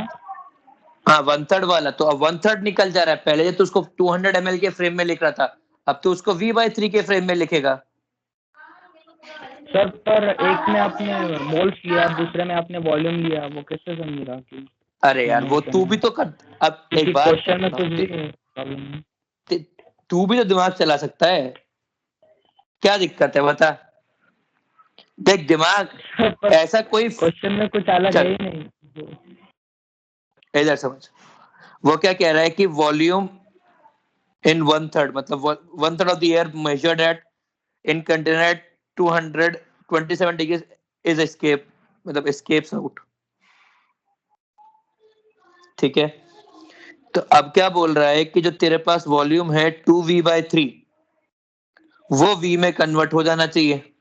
[SPEAKER 2] हाँ 1/3 वाला, तो अब 1/3 निकल जा रहा है। पहले तो उसको 200 ml के फ्रेम में लिख रहा था, अब तो उसको V/3 के फ्रेम में लिखेगा।
[SPEAKER 7] सर पर एक में आपने मोल्स लिया, दूसरे में आपने वॉल्यूम लिया, वो कैसे समझेगा कि
[SPEAKER 2] अरे यार वो तू भी तो कर, अब एक बात
[SPEAKER 7] क्वेश्चन में कुछ भी प्रॉब्लम नहीं।
[SPEAKER 2] तू भी तो दिमाग चला सकता है, क्या दिक्कत है बता। देख दिमाग ऐसा कोई
[SPEAKER 7] क्वेश्चन में कुछ अलग है ही नहीं।
[SPEAKER 2] इधर समझ, वो क्या कह रहा है कि वॉल्यूम इन 1/3, मतलब 1/3 of the air measured at in container at 227 degree is escape, मतलब एस्केप्स आउट। ठीक है, तो अब क्या बोल रहा है कि जो तेरे पास वॉल्यूम है 2V/3, वो V में कन्वर्ट हो जाना चाहिए।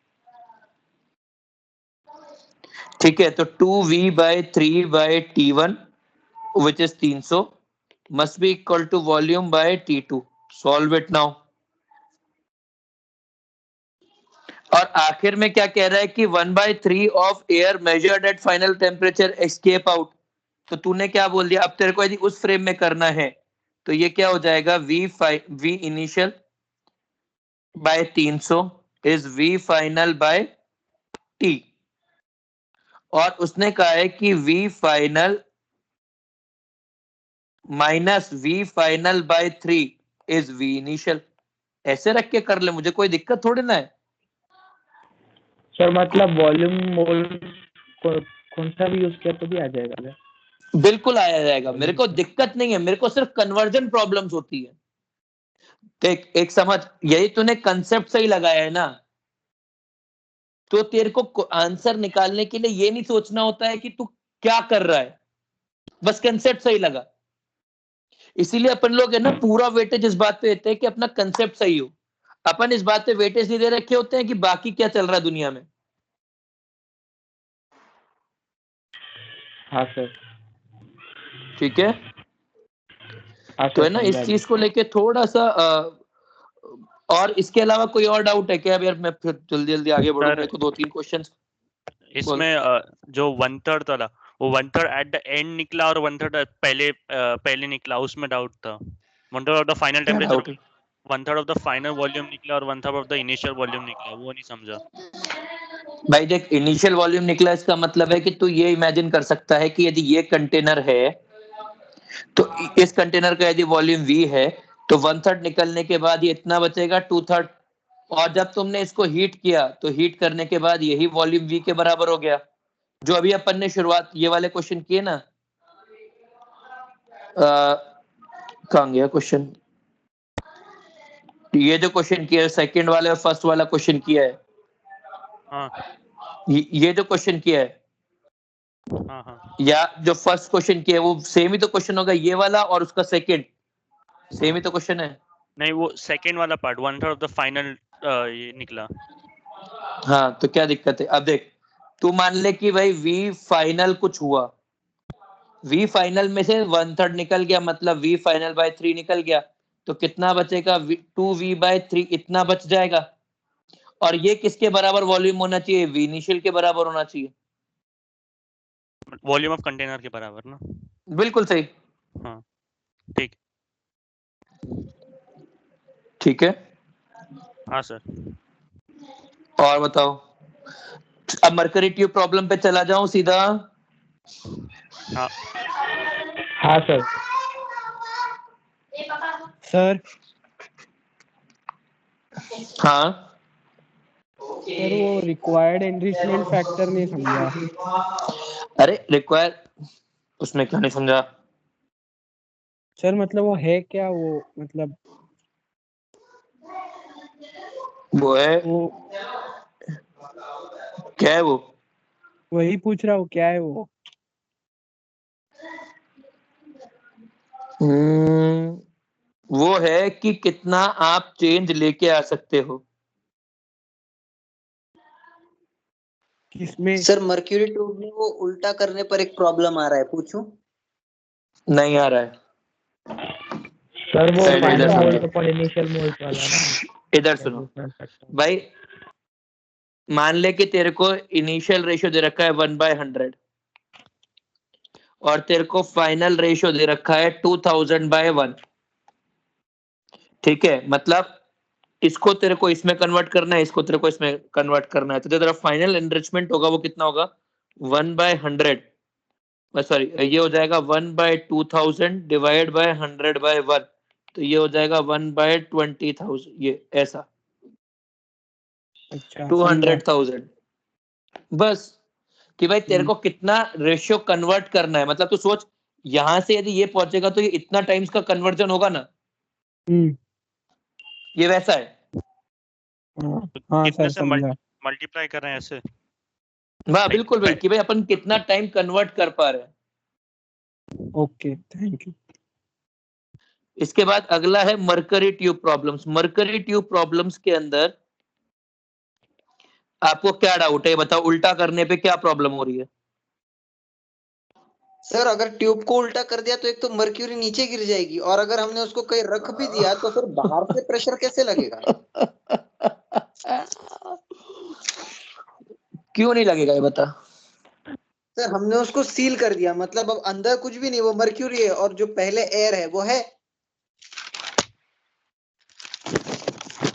[SPEAKER 2] ठीक है, तो 2V/3/T1 which is 300 must be equal to volume by T2. Solve it now. और आखिर में क्या कह रहा है कि 1/3 of air measured eight final temperature escape out. तो तूने क्या बोल दिया, अब तेरे को यदि उस फ्रेम में करना है तो ये क्या हो जाएगा, V initial by 300 is V final by T, और उसने कहा है कि V final minus V final by 3 is V initial. ऐसे रख के कर ले, मुझे कोई दिक्कत थोड़ी ना है।
[SPEAKER 7] सर मतलब वॉल्यूम मोल कौन सा भी यूज किया तो भी आ जाएगा क्या?
[SPEAKER 2] बिल्कुल आया जाएगा, मेरे को दिक्कत नहीं है, मेरे को सिर्फ कन्वर्जन प्रॉब्लम्स होती है। देख एक समझ, यही तूने कंसेप्ट सही लगाया है ना, तो तेरे को आंसर निकालने के लिए ये नहीं सोचना होता है कि तू क्या कर रहा है, बस कंसेप्ट सही लगा। इसीलिए अपन लोग है ना पूरा वेटेज इस बात पे देते हैं कि अपना कंसेप्ट सही हो। अपन इस बात पे वेटेज नहीं दे रखे होते हैं कि बाकी क्या चल रहा है दुनिया में।
[SPEAKER 7] हाँ सर।
[SPEAKER 2] ठीक है, तो है ना इस चीज को लेके थोड़ा सा और इसके अलावा कोई और डाउट है क्या? यार मैं फिर जल्दी जल्दी आगे बढ़ूं, मेरे को 2-3 क्वेश्चंस
[SPEAKER 5] इसमें जो 1/3 था वो 1/3 एट द एंड निकला और 1/3 पहले निकला, उसमें डाउट था। 1/3 of the final temperature, 1/3 of the final volume निकला और 1/3 ऑफ द इनिशियल वॉल्यूम निकला, वो नहीं समझा
[SPEAKER 2] भाई। देख इनिशियल वॉल्यूम निकला, इसका मतलब है कि तू ये इमेजिन कर सकता है कि यदि ये कंटेनर है तो इस कंटेनर का यदि वॉल्यूम V है तो 1/3 निकलने के बाद ये इतना बचेगा 2/3, और जब तुमने इसको हीट किया तो हीट करने के बाद यही वॉल्यूम V के बराबर हो गया। जो अभी अपन ने शुरुआत ये वाले क्वेश्चन किए ना, कहाँ गया क्वेश्चन, ये जो क्वेश्चन किया है सेकंड वाले और फर्स्ट वाला क्वेश्चन किया है,
[SPEAKER 5] हाँ
[SPEAKER 2] ये जो क्वेश्चन किया है,
[SPEAKER 5] हाँ हाँ
[SPEAKER 2] या जो फर्स्ट क्वेश्चन किया है वो सेम ही तो क्वेश्चन होगा, ये वाला और उसका सेकंड सेम ही तो क्वेश्चन है।
[SPEAKER 5] नहीं, वो सेकंड वाला पार्ट 1/3 ऑफ द फाइनल ये निकला।
[SPEAKER 2] हाँ तो क्या दिक्कत है? अब देख तू मान ले कि भाई V फाइनल कुछ हुआ, V फाइनल में से 1/3 निकल गया, मतलब V फाइनल बाय 3 निकल गया, तो कितना बचेगा, 2V/3 इतना बच जाएगा। और ये किसके बराबर वॉल्यूम होना चाहिए, V इनिशियल के बराबर होना चाहिए।
[SPEAKER 5] वॉल्यूम ऑफ कंटेनर के बराबर ना?
[SPEAKER 2] बिल्कुल सही।
[SPEAKER 5] हाँ ठीक।
[SPEAKER 2] ठीक है,
[SPEAKER 5] हाँ सर।
[SPEAKER 2] और बताओ। अब मरकरी ट्यूब प्रॉब्लम पे चला जाऊं सीधा?
[SPEAKER 5] हाँ
[SPEAKER 7] हाँ सर।
[SPEAKER 11] सर
[SPEAKER 2] हाँ
[SPEAKER 11] सर वो रिक्वायर्ड एनरिचमेंट फैक्टर नहीं समझा।
[SPEAKER 2] अरे रिक्वायर, उसमें क्या नहीं समझा
[SPEAKER 11] सर मतलब वो है क्या, वो मतलब
[SPEAKER 2] वो है
[SPEAKER 11] वो
[SPEAKER 2] क्या है वो?
[SPEAKER 11] वही पूछ रहा हूँ क्या है वो।
[SPEAKER 2] वो है कि कितना आप चेंज लेके आ सकते हो।
[SPEAKER 11] किसमें?
[SPEAKER 6] सर मर्क्यूरी ट्यूब में वो उल्टा करने पर एक प्रॉब्लम आ रहा है, पूछूं?
[SPEAKER 2] नहीं आ रहा है
[SPEAKER 7] सर वो
[SPEAKER 2] इधर
[SPEAKER 7] फाइनल
[SPEAKER 2] समझो।
[SPEAKER 7] मोल्ट पर इनिशियल मोल्ट वाला ना।
[SPEAKER 2] इधर सुनो भाई, मान ले कि तेरे को इनिशियल रेशियो दे रखा है 1/100 और तेरे को फाइनल रेशियो दे रखा है 2000/1। ठीक है, मतलब इसको तेरे को इसमें कन्वर्ट करना है, इसको तेरे को इसमें कन्वर्ट करना है, तो तेरा फाइनल एनरिचमेंट होगा वो कितना होगा 1/100। सॉरी, ये हो जाएगा 1/2000 डिवाइड बाय 100/1, तो ये हो जाएगा 1/20,000, ये ऐसा
[SPEAKER 11] अच्छा,
[SPEAKER 2] 200,000। बस कि भाई तेरे को कितना रेशियो कन्वर्ट करना है, मतलब तू सोच यहां से यदि ये पहुंचेगा तो ये इतना टाइम्स का कन्वर्जन होगा ना, ये वैसा है।
[SPEAKER 11] हाँ
[SPEAKER 5] कितने
[SPEAKER 11] सर,
[SPEAKER 5] से
[SPEAKER 11] समझा।
[SPEAKER 5] मल्टीप्लाई कर रहे हैं ऐसे?
[SPEAKER 2] वाह, बिल्कुल भाई, कि भाई अपन कितना टाइम कन्वर्ट कर पा रहे हैं।
[SPEAKER 11] Okay, thank you.
[SPEAKER 2] इसके बाद अगला है mercury tube problems. Mercury tube problems के अंदर आपको क्या डाउट है, बताओ, उल्टा करने पे क्या प्रॉब्लम हो रही है?
[SPEAKER 6] सर अगर ट्यूब को उल्टा कर दिया तो एक तो मर्क्यूरी नीचे गिर जाएगी, और अगर हमने उसको कहीं रख भी दिया तो फिर बाहर से प्रेशर कैसे लगेगा?
[SPEAKER 2] क्यों नहीं लगेगा ये बता।
[SPEAKER 6] सर हमने उसको सील कर दिया, मतलब अब अंदर कुछ भी नहीं, वो मर्क्यूरी है और जो पहले एयर है वो है।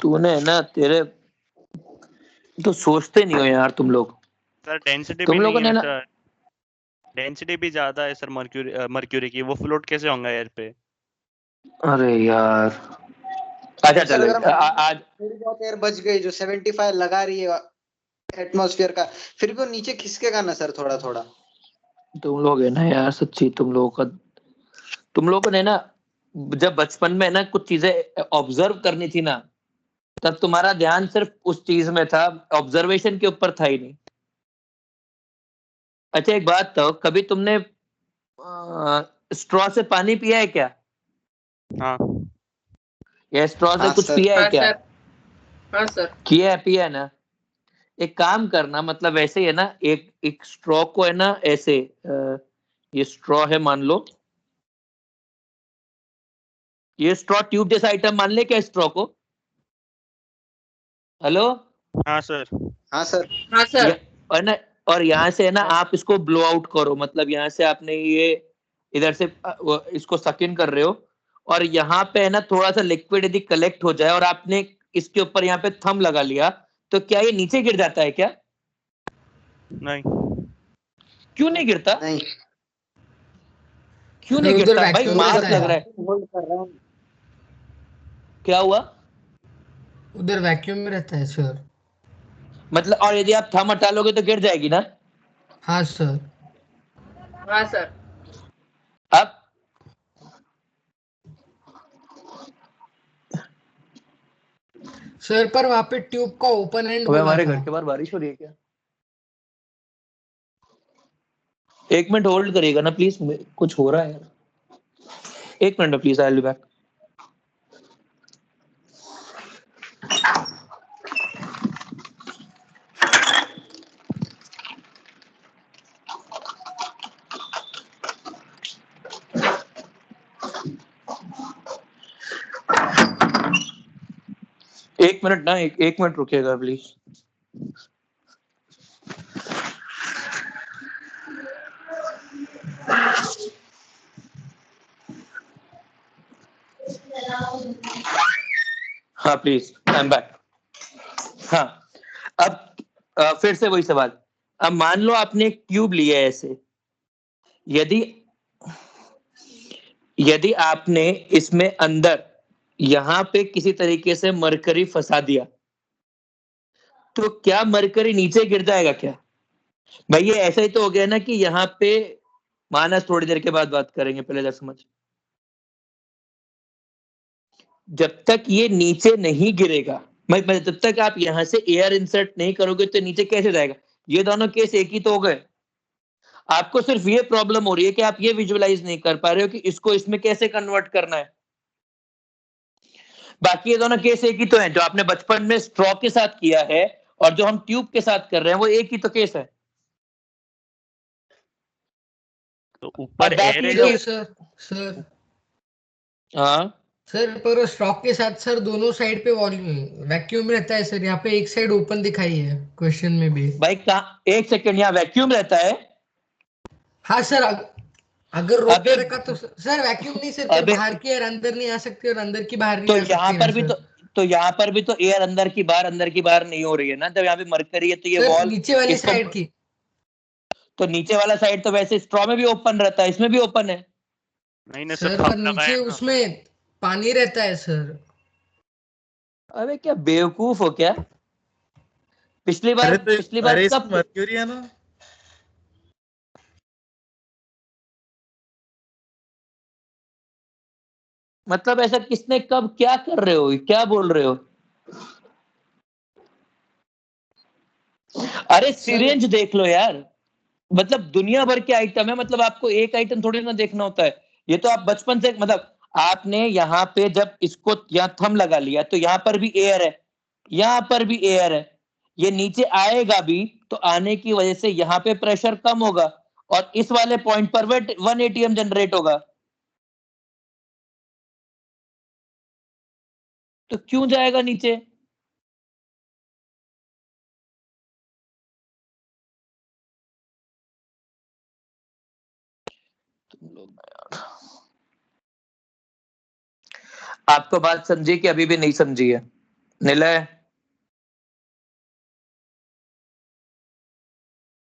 [SPEAKER 2] तूने ना, तेरे तो सोचते नहीं हो यार तुम लोग।
[SPEAKER 5] सर डेंसिटी
[SPEAKER 2] तुम
[SPEAKER 5] भी
[SPEAKER 2] लोगों
[SPEAKER 5] नहीं
[SPEAKER 2] ने
[SPEAKER 5] है
[SPEAKER 2] ना,
[SPEAKER 5] सर, डेंसिटी भी ज्यादा है सर मर्क्यूरी की, वो फ्लोट कैसे होंगे एयर पे?
[SPEAKER 2] अरे यार, अच्छा
[SPEAKER 6] सर अगर
[SPEAKER 2] चलो
[SPEAKER 6] हम
[SPEAKER 2] आज
[SPEAKER 6] थोड़ी बहुत एयर बच गई जो 75 लगा रही है एटमॉस्फेयर का, फिर भी वो नीचे खिसकेगा ना सर थोड़ा थोड़ा।
[SPEAKER 2] तुम लोग है ना यार, सच्ची तुम लोगों ने ना, जब बचपन में ना कुछ चीजें ऑब्जर्व करनी थी ना, तब तुम्हारा ध्यान सिर्फ उस चीज में था, ऑब्जर्वेशन के ऊपर था ही नहीं। अच्छा एक बात तो, कभी तुमने स्ट्रॉ से पानी पिया है क्या?
[SPEAKER 5] हाँ
[SPEAKER 2] या स्ट्रॉ से
[SPEAKER 6] हाँ
[SPEAKER 2] कुछ
[SPEAKER 6] सर।
[SPEAKER 2] पिया है
[SPEAKER 1] हाँ
[SPEAKER 2] क्या?
[SPEAKER 1] सर, हाँ सर।
[SPEAKER 2] किया है, पिया है ना। एक काम करना, मतलब ऐसे ही है ना, एक एक स्ट्रॉ को है ना ऐसे, ये स्ट्रॉ है मान लो, ये स्ट्रॉ ट्यूब जैसा आइटम मान ले क्या स्ट्रॉ को? हेलो?
[SPEAKER 5] हाँ सर।
[SPEAKER 6] हाँ सर।
[SPEAKER 1] हाँ सर।
[SPEAKER 2] और ना, और यहाँ से है ना आप इसको ब्लो आउट करो, मतलब यहाँ से आपने ये इधर से इसको सक इन कर रहे हो, और यहाँ पे है ना थोड़ा सा लिक्विड यदि कलेक्ट हो जाए और आपने इसके ऊपर यहाँ पे थंब लगा लिया, तो क्या ये नीचे गिर जाता है क्या?
[SPEAKER 5] नहीं।
[SPEAKER 2] क्यों नहीं गिरता?
[SPEAKER 6] नहीं
[SPEAKER 2] क्यों नहीं
[SPEAKER 3] उधर
[SPEAKER 2] गिरता भाई?
[SPEAKER 3] वैक्यूम
[SPEAKER 2] मास
[SPEAKER 3] रहता
[SPEAKER 2] लग रहा
[SPEAKER 3] है,
[SPEAKER 2] है।
[SPEAKER 6] होल्ड कर रहा हूँ।
[SPEAKER 2] क्या हुआ?
[SPEAKER 3] उधर वैक्यूम में रहता है सर।
[SPEAKER 2] मतलब, और यदि आप थंब हटा लोगे तो गिर जाएगी ना?
[SPEAKER 3] हाँ सर।
[SPEAKER 1] हाँ सर।
[SPEAKER 2] अब
[SPEAKER 3] सर पर वहां पे ट्यूब का ओपन एंड
[SPEAKER 2] अबे
[SPEAKER 3] बोला
[SPEAKER 2] हमारे
[SPEAKER 3] था।
[SPEAKER 2] घर के बाहर बारिश हो रही है क्या? एक मिनट होल्ड करिएगा ना प्लीज, कुछ हो रहा है यार। एक minute please, I will be back. एक मिनट ना, एक मिनट रुकिएगा प्लीज। हाँ प्लीज, आई एम बैक। हाँ, अब फिर से वही सवाल। अब मान लो आपने एक ट्यूब लिया है ऐसे, यदि यदि आपने इसमें अंदर यहां पे किसी तरीके से मरकरी फंसा दिया, तो क्या मरकरी नीचे गिर जाएगा क्या? भाई ये ऐसा ही तो हो गया ना कि यहाँ पे, मानस थोड़ी देर के बाद बात करेंगे, पहले जरा समझ। जब तक ये नीचे नहीं गिरेगा, मैं जब तक आप यहां से एयर इंसर्ट नहीं करोगे तो नीचे कैसे जाएगा? ये दोनों केस एक ही तो हो गए। आपको सिर्फ ये प्रॉब्लम हो रही है कि आप ये विजुअलाइज नहीं कर पा रहे हो कि इसको इसमें कैसे कन्वर्ट करना है। बाकी ये दोनों केस एक ही तो हैं, जो आपने बचपन में स्ट्रॉ के साथ किया है और जो हम ट्यूब के साथ कर रहे हैं वो एक ही तो केस है।
[SPEAKER 5] तो ऊपर
[SPEAKER 2] अब
[SPEAKER 5] एयर
[SPEAKER 2] बाकी
[SPEAKER 5] है
[SPEAKER 2] जो,
[SPEAKER 5] जो
[SPEAKER 3] सर
[SPEAKER 2] हाँ
[SPEAKER 3] सर पर स्टॉक के साथ सर दोनों साइड पे वॉल्यूम वैक्यूम रहता है सर। यहाँ पे एक साइड ओपन दिखाई है क्वेश्चन में भी।
[SPEAKER 2] भाई कहा, एक सेकेंड, यहाँ वैक्यूम रहता है।
[SPEAKER 3] हाँ सर। अगर रोक
[SPEAKER 2] अबे
[SPEAKER 3] के रखा तो सर वैक्यूम नहीं सर, फिर
[SPEAKER 2] अबे
[SPEAKER 3] बाहर की एयर अंदर नहीं आ सकती और अंदर की बाहर नहीं
[SPEAKER 2] तो
[SPEAKER 3] आ
[SPEAKER 2] यहाँ
[SPEAKER 3] सकती ना
[SPEAKER 2] पर भी
[SPEAKER 3] सर।
[SPEAKER 2] तो यहाँ पर भी तो एयर अंदर की बाहर नहीं हो रही है ना, जब यहाँ पे मरकरी है तो ये
[SPEAKER 3] सर
[SPEAKER 2] वॉल
[SPEAKER 3] नीचे वाली
[SPEAKER 2] इसको,
[SPEAKER 3] साइड की।
[SPEAKER 2] तो नीचे वाला साइड तो वैसे स्ट्रॉ में भी ओपन रहता है, इसमें भी ओपन है।
[SPEAKER 5] नहीं नहीं सर,
[SPEAKER 3] सर पर
[SPEAKER 5] थंब लगाया
[SPEAKER 3] नीचे
[SPEAKER 5] है ना।
[SPEAKER 3] उसमें पानी रहता है सर।
[SPEAKER 2] अबे क्या बेवकूफ हो क्या? पिछली बार
[SPEAKER 9] अरे इसमें
[SPEAKER 2] कब,
[SPEAKER 9] मर्क्यूरी है ना।
[SPEAKER 2] मतलब ऐसा किसने कब क्या कर रहे हो, क्या बोल रहे हो? अरे
[SPEAKER 3] सर
[SPEAKER 2] सिरेंज देख लो यार, मतलब दुनिया भर के आइटम है, मतलब आपको एक आइटम थोड़ी ना देखना होता है। ये तो आप बचपन से, मतलब आपने यहाँ पे जब इसको यहाँ थंब लगा लिया तो यहाँ पर भी एयर है, यहाँ पर भी एयर है, ये नीचे आएगा भी तो आने की वजह से यहाँ पे प्रेशर कम होगा और इस वाले पॉइंट पर 1 एटीएम जनरेट होगा। तो क्यों जाएगा नीचे? तुम लोग ना यार, आपको बात समझी कि अभी भी नहीं समझी है? निलय,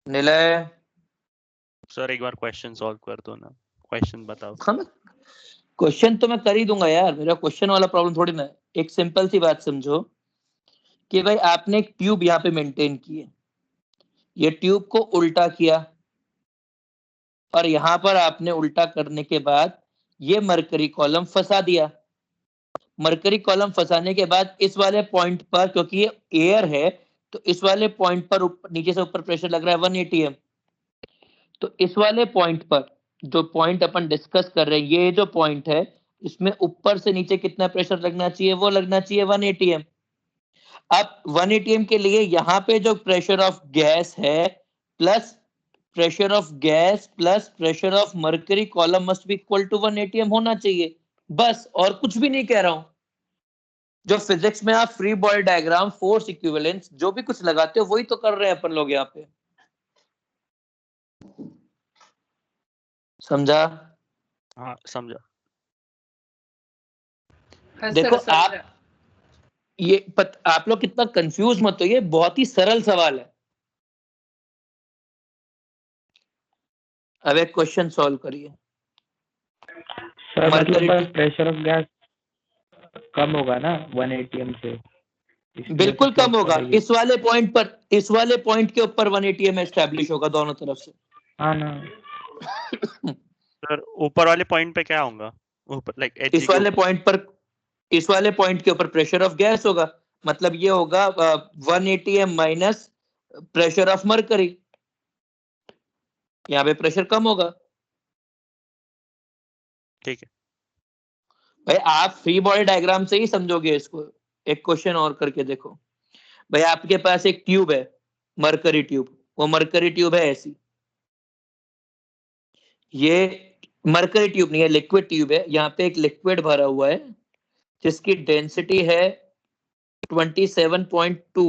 [SPEAKER 2] निलय,
[SPEAKER 5] सर एक बार क्वेश्चन सॉल्व कर दो ना, क्वेश्चन बताओ।
[SPEAKER 2] हम क्वेश्चन तो मैं कर ही दूंगा यार, मेरा क्वेश्चन वाला प्रॉब्लम थोड़ी ना है। एक सिंपल सी बात समझो कि भाई आपने एक ट्यूब यहाँ पे मेंटेन की है, ये ट्यूब को उल्टा किया और यहाँ पर आपने उल्टा करने के बाद ये मरकरी कॉलम फंसा दिया। मरकरी कॉलम फंसाने के बाद इस वाले पॉइंट पर, क्योंकि ये एयर है तो इस वाले पॉइंट पर नीचे से ऊपर प्रेशर लग रहा है 1 एटीएम। तो इस वाले पॉइंट पर जो पॉइंट अपन डिस्कस कर रहे हैं, ये जो पॉइंट है, इसमें ऊपर से नीचे कितना प्रेशर लगना चाहिए? वो लगना चाहिए 1 एटीएम। अब 1 एटीएम के लिए यहाँ पे जो प्रेशर ऑफ गैस है plus pressure of gas plus pressure of mercury column must be equal to 1 ATM होना चाहिए, बस, और कुछ भी नहीं कह रहा हूं। जो फिजिक्स में आप free body diagram, force equivalence जो भी कुछ लगाते हो वही तो कर रहे हैं अपन लोग यहाँ पे। समझा?
[SPEAKER 5] हाँ समझा।
[SPEAKER 1] हाँ
[SPEAKER 2] देखो
[SPEAKER 1] सर
[SPEAKER 2] आप
[SPEAKER 1] समझा।
[SPEAKER 2] आप लोग कितना कंफ्यूज मत होइए, बहुत ही सरल सवाल है। अब एक क्वेश्चन सॉल्व करिए।
[SPEAKER 7] सर मतलब
[SPEAKER 2] मरकरी,
[SPEAKER 7] बस प्रेशर ऑफ गैस कम होगा ना 1 एटीएम से, इसलिए तो
[SPEAKER 2] बिल्कुल
[SPEAKER 7] फ्लो
[SPEAKER 2] कम होगा,
[SPEAKER 7] करेगी।
[SPEAKER 2] इस वाले पॉइंट पर, इस वाले पॉइंट के ऊपर 1 एटीएम एस्टैब्लिश होगा दोनों तरफ से।
[SPEAKER 7] हाँ ना।
[SPEAKER 5] सर ऊपर वाले पॉइंट पे क्या होगा? ऊपर लाइक एच
[SPEAKER 2] इस
[SPEAKER 5] के
[SPEAKER 2] वाले
[SPEAKER 5] ऊपर।
[SPEAKER 2] पॉइंट पर, इस वाले पॉइंट के ऊपर प्रेशर ऑफ गैस होगा, मतलब ये होगा 1 ATM minus pressure of mercury, यहाँ पे प्रेशर कम होगा।
[SPEAKER 5] ठीक है।
[SPEAKER 2] भाई आप फ्री बॉडी डायग्राम से ही समझोगे इसको। एक क्वेश्चन और करके देखो। भाई आपके पास एक ट्यूब है, मरकरी ट्यूब, वो मरकरी ट्यूब है ऐसी, ये मरकरी ट्यूब नहीं है, लिक्विड ट्यूब है, यहाँ पे एक लिक्विड भरा हुआ है जिसकी डेंसिटी है 27.2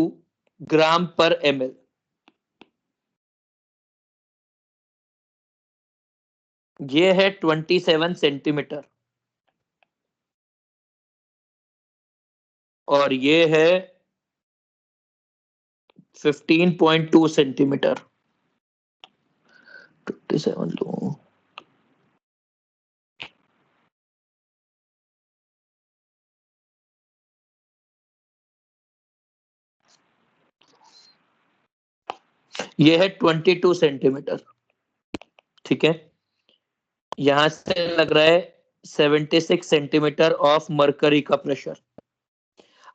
[SPEAKER 2] ग्राम पर ml। ये है 27 सेंटीमीटर और ये है 15.2 सेंटीमीटर। 27 लो, ये है 22 सेंटीमीटर, ठीक है। यहां से लग रहा है 76 सेंटीमीटर ऑफ मरकरी का प्रेशर।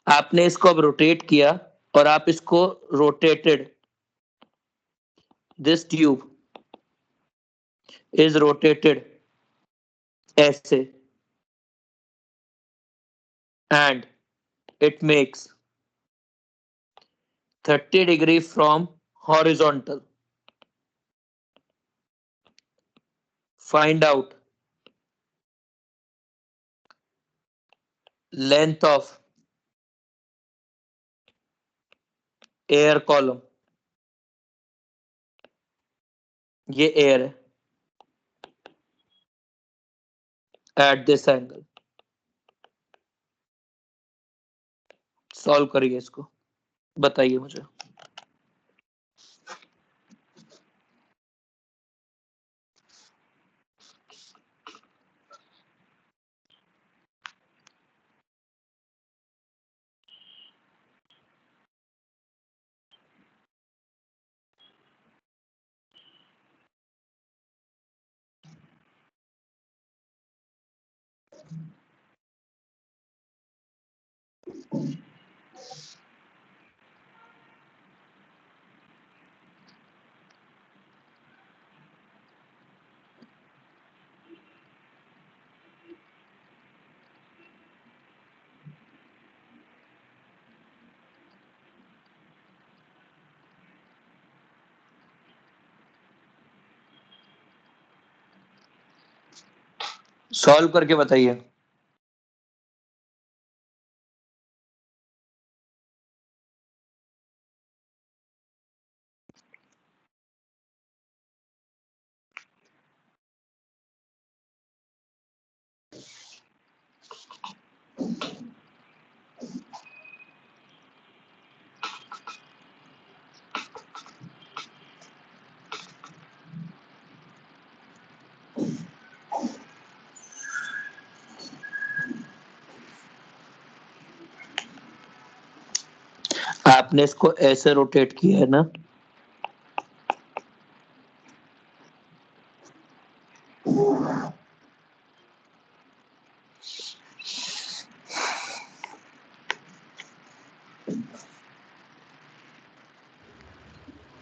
[SPEAKER 2] आपने इसको अब रोटेट किया और आप इसको rotated, this tube is rotated ऐसे and it makes 30 degree from horizontal. Find out length of air column. ये एयर है, एट दिस एंगल। सॉल्व करिए इसको, बताइए मुझे। सॉल्व करके बताइए। आपने इसको ऐसे रोटेट किया है ना?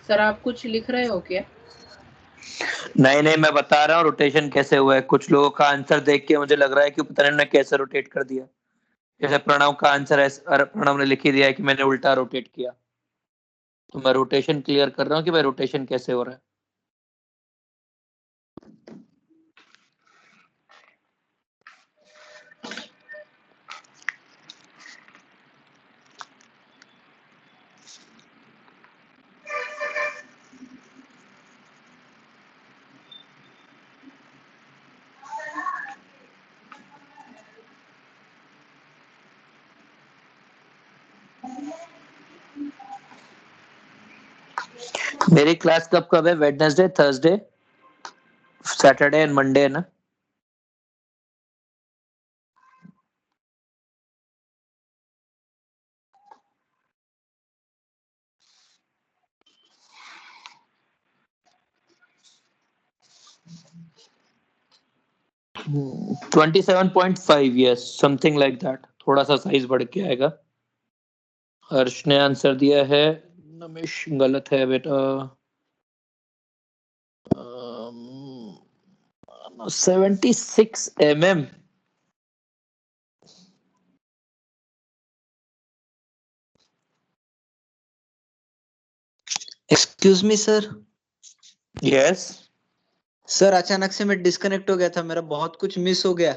[SPEAKER 1] सर आप कुछ लिख रहे हो क्या?
[SPEAKER 2] नहीं नहीं, मैं बता रहा हूँ रोटेशन कैसे हुआ है। कुछ लोगों का आंसर देख के मुझे लग रहा है कि पता नहीं उन्होंने कैसे रोटेट कर दिया। जैसे प्रणव का आंसर है, प्रणव ने लिख ही दिया है कि मैंने उल्टा रोटेट किया। तो मैं रोटेशन क्लियर कर रहा हूँ कि भाई रोटेशन कैसे हो रहा है। मेरी क्लास कब कब है? Wednesday, Thursday, Saturday and Monday है ना? Hmm, 27.5, yes, something like that. थोड़ा सा साइज बढ़ के आएगा। हर्ष ने आंसर दिया है, नमिश गलत है बेटा। 76 mm।
[SPEAKER 6] Excuse me sir.
[SPEAKER 2] Yes
[SPEAKER 6] sir अचानक से मैं डिस्कनेक्ट हो गया था, मेरा बहुत कुछ मिस हो गया।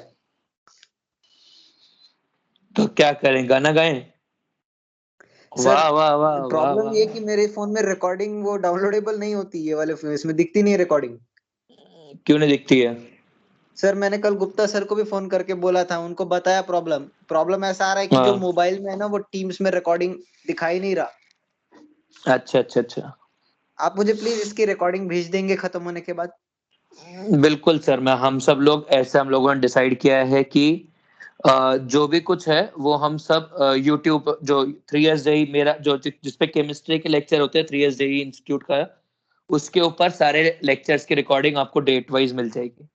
[SPEAKER 2] तो क्या करें, गाना गाएं?
[SPEAKER 6] सर
[SPEAKER 2] वाह वाह वाह वाह
[SPEAKER 6] प्रॉब्लम
[SPEAKER 2] वाह।
[SPEAKER 6] ये कि मेरे फोन में रिकॉर्डिंग वो डाउनलोडेबल नहीं होती, ये वाले इसमें दिखती नहीं है रिकॉर्डिंग।
[SPEAKER 2] क्यों नहीं दिखती है?
[SPEAKER 6] सर मैंने कल गुप्ता सर को भी फोन करके बोला था, उनको बताया प्रॉब्लम। प्रॉब्लम ऐसा आ रहा है कि जो
[SPEAKER 2] हाँ।
[SPEAKER 6] मोबाइल में है ना वो टीम्स में रिकॉर्डिंग दिखाई नहीं रहा।
[SPEAKER 2] अच्छा अच्छा अच्छा।
[SPEAKER 6] आप मुझे प्लीज इसकी रिकॉर्डिंग भेज देंगे खत्म होने के बाद?
[SPEAKER 2] बिल्कुल सर, मैं हम सब लोग ऐसे हम लोगों ने डिसाइड किया है कि जो भी कुछ है वो हम सब यूट्यूब जो 3S जेई मेरा जो जिसपे केमिस्ट्री के लेक्चर होते हैं 3S जेई इंस्टीट्यूट का, उसके ऊपर सारे लेक्चर्स की रिकॉर्डिंग आपको डेट वाइज मिल जाएगी।